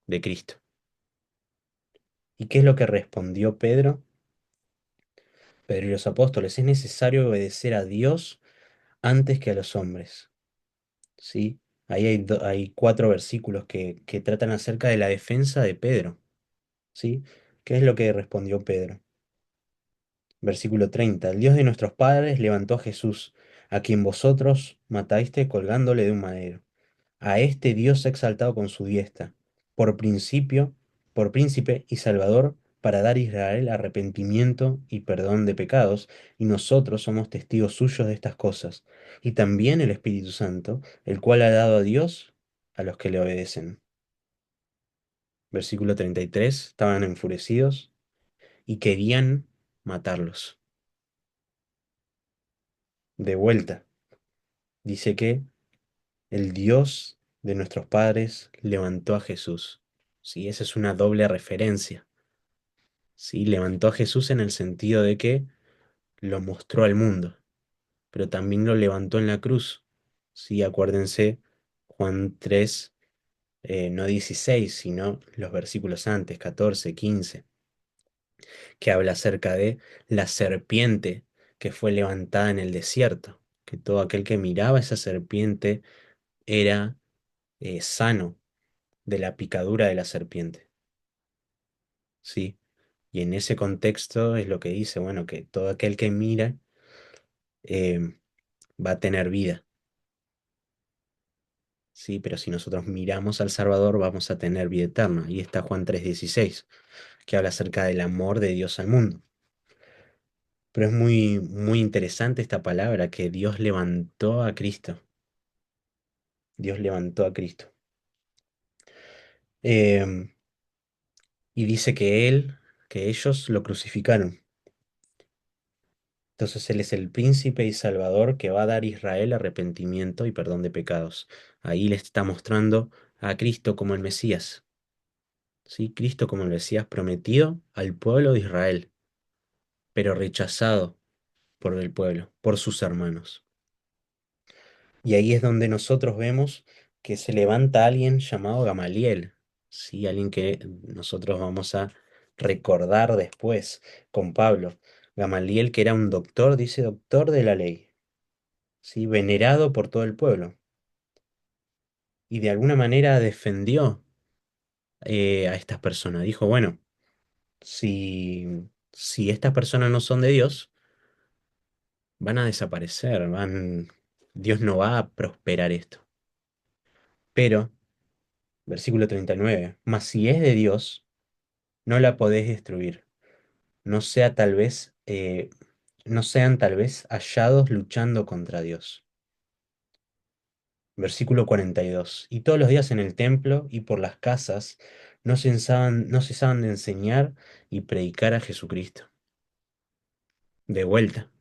de Cristo. ¿Y qué es lo que respondió Pedro? Pedro y los apóstoles, es necesario obedecer a Dios antes que a los hombres. ¿Sí? Ahí hay 4 versículos que tratan acerca de la defensa de Pedro. ¿Sí? ¿Qué es lo que respondió Pedro? Versículo 30. El Dios de nuestros padres levantó a Jesús, a quien vosotros mataste colgándole de un madero. A este Dios ha exaltado con su diestra, por principio, por príncipe y salvador, para dar a Israel arrepentimiento y perdón de pecados, y nosotros somos testigos suyos de estas cosas, y también el Espíritu Santo, el cual ha dado a Dios a los que le obedecen. Versículo 33. Estaban enfurecidos y querían matarlos. De vuelta, dice que el Dios de nuestros padres levantó a Jesús. Sí, esa es una doble referencia. Sí, levantó a Jesús en el sentido de que lo mostró al mundo, pero también lo levantó en la cruz. Sí, acuérdense, Juan 3, no 16, sino los versículos antes, 14, 15, que habla acerca de la serpiente que fue levantada en el desierto, que todo aquel que miraba esa serpiente era sano de la picadura de la serpiente. Sí, y en ese contexto es lo que dice, bueno, que todo aquel que mira eh, va a tener vida. Sí, pero si nosotros miramos al Salvador vamos a tener vida eterna. Ahí está Juan 3:16, que habla acerca del amor de Dios al mundo. Pero es muy, muy interesante esta palabra, que Dios levantó a Cristo. Dios levantó a Cristo. Em, y dice que ellos lo crucificaron. Entonces Él es el príncipe y salvador que va a dar a Israel arrepentimiento y perdón de pecados. Ahí le está mostrando a Cristo como el Mesías. ¿Sí? Cristo como el Mesías prometido al pueblo de Israel, pero rechazado por el pueblo, por sus hermanos. Y ahí es donde nosotros vemos que se levanta alguien llamado Gamaliel, ¿sí? Alguien que nosotros vamos a recordar después con Pablo. Gamaliel, que era un doctor, dice doctor de la ley, ¿sí? Venerado por todo el pueblo. Y de alguna manera defendió a estas personas. Dijo, bueno, si estas personas no son de Dios, van a desaparecer, Dios no va a prosperar esto. Pero, versículo 39, mas si es de Dios, no la podéis destruir. No sea tal vez, no sean tal vez hallados luchando contra Dios. Versículo 42. Y todos los días en el templo y por las casas no cesaban de enseñar y predicar a Jesucristo. De vuelta,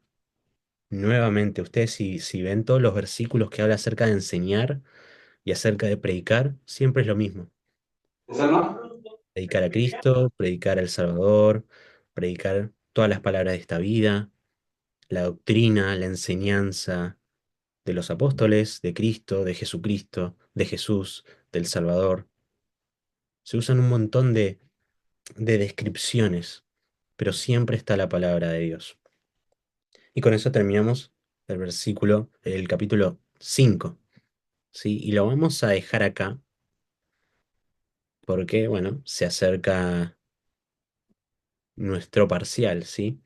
nuevamente, ustedes si ven todos los versículos que habla acerca de enseñar y acerca de predicar, siempre es lo mismo. Predicar a Cristo, predicar al Salvador, predicar todas las palabras de esta vida, la doctrina, la enseñanza de los apóstoles, de Cristo, de Jesucristo, de Jesús, del Salvador. Se usan un montón de descripciones, pero siempre está la palabra de Dios. Y con eso terminamos el capítulo 5, ¿sí? Y lo vamos a dejar acá porque, bueno, se acerca nuestro parcial, ¿sí?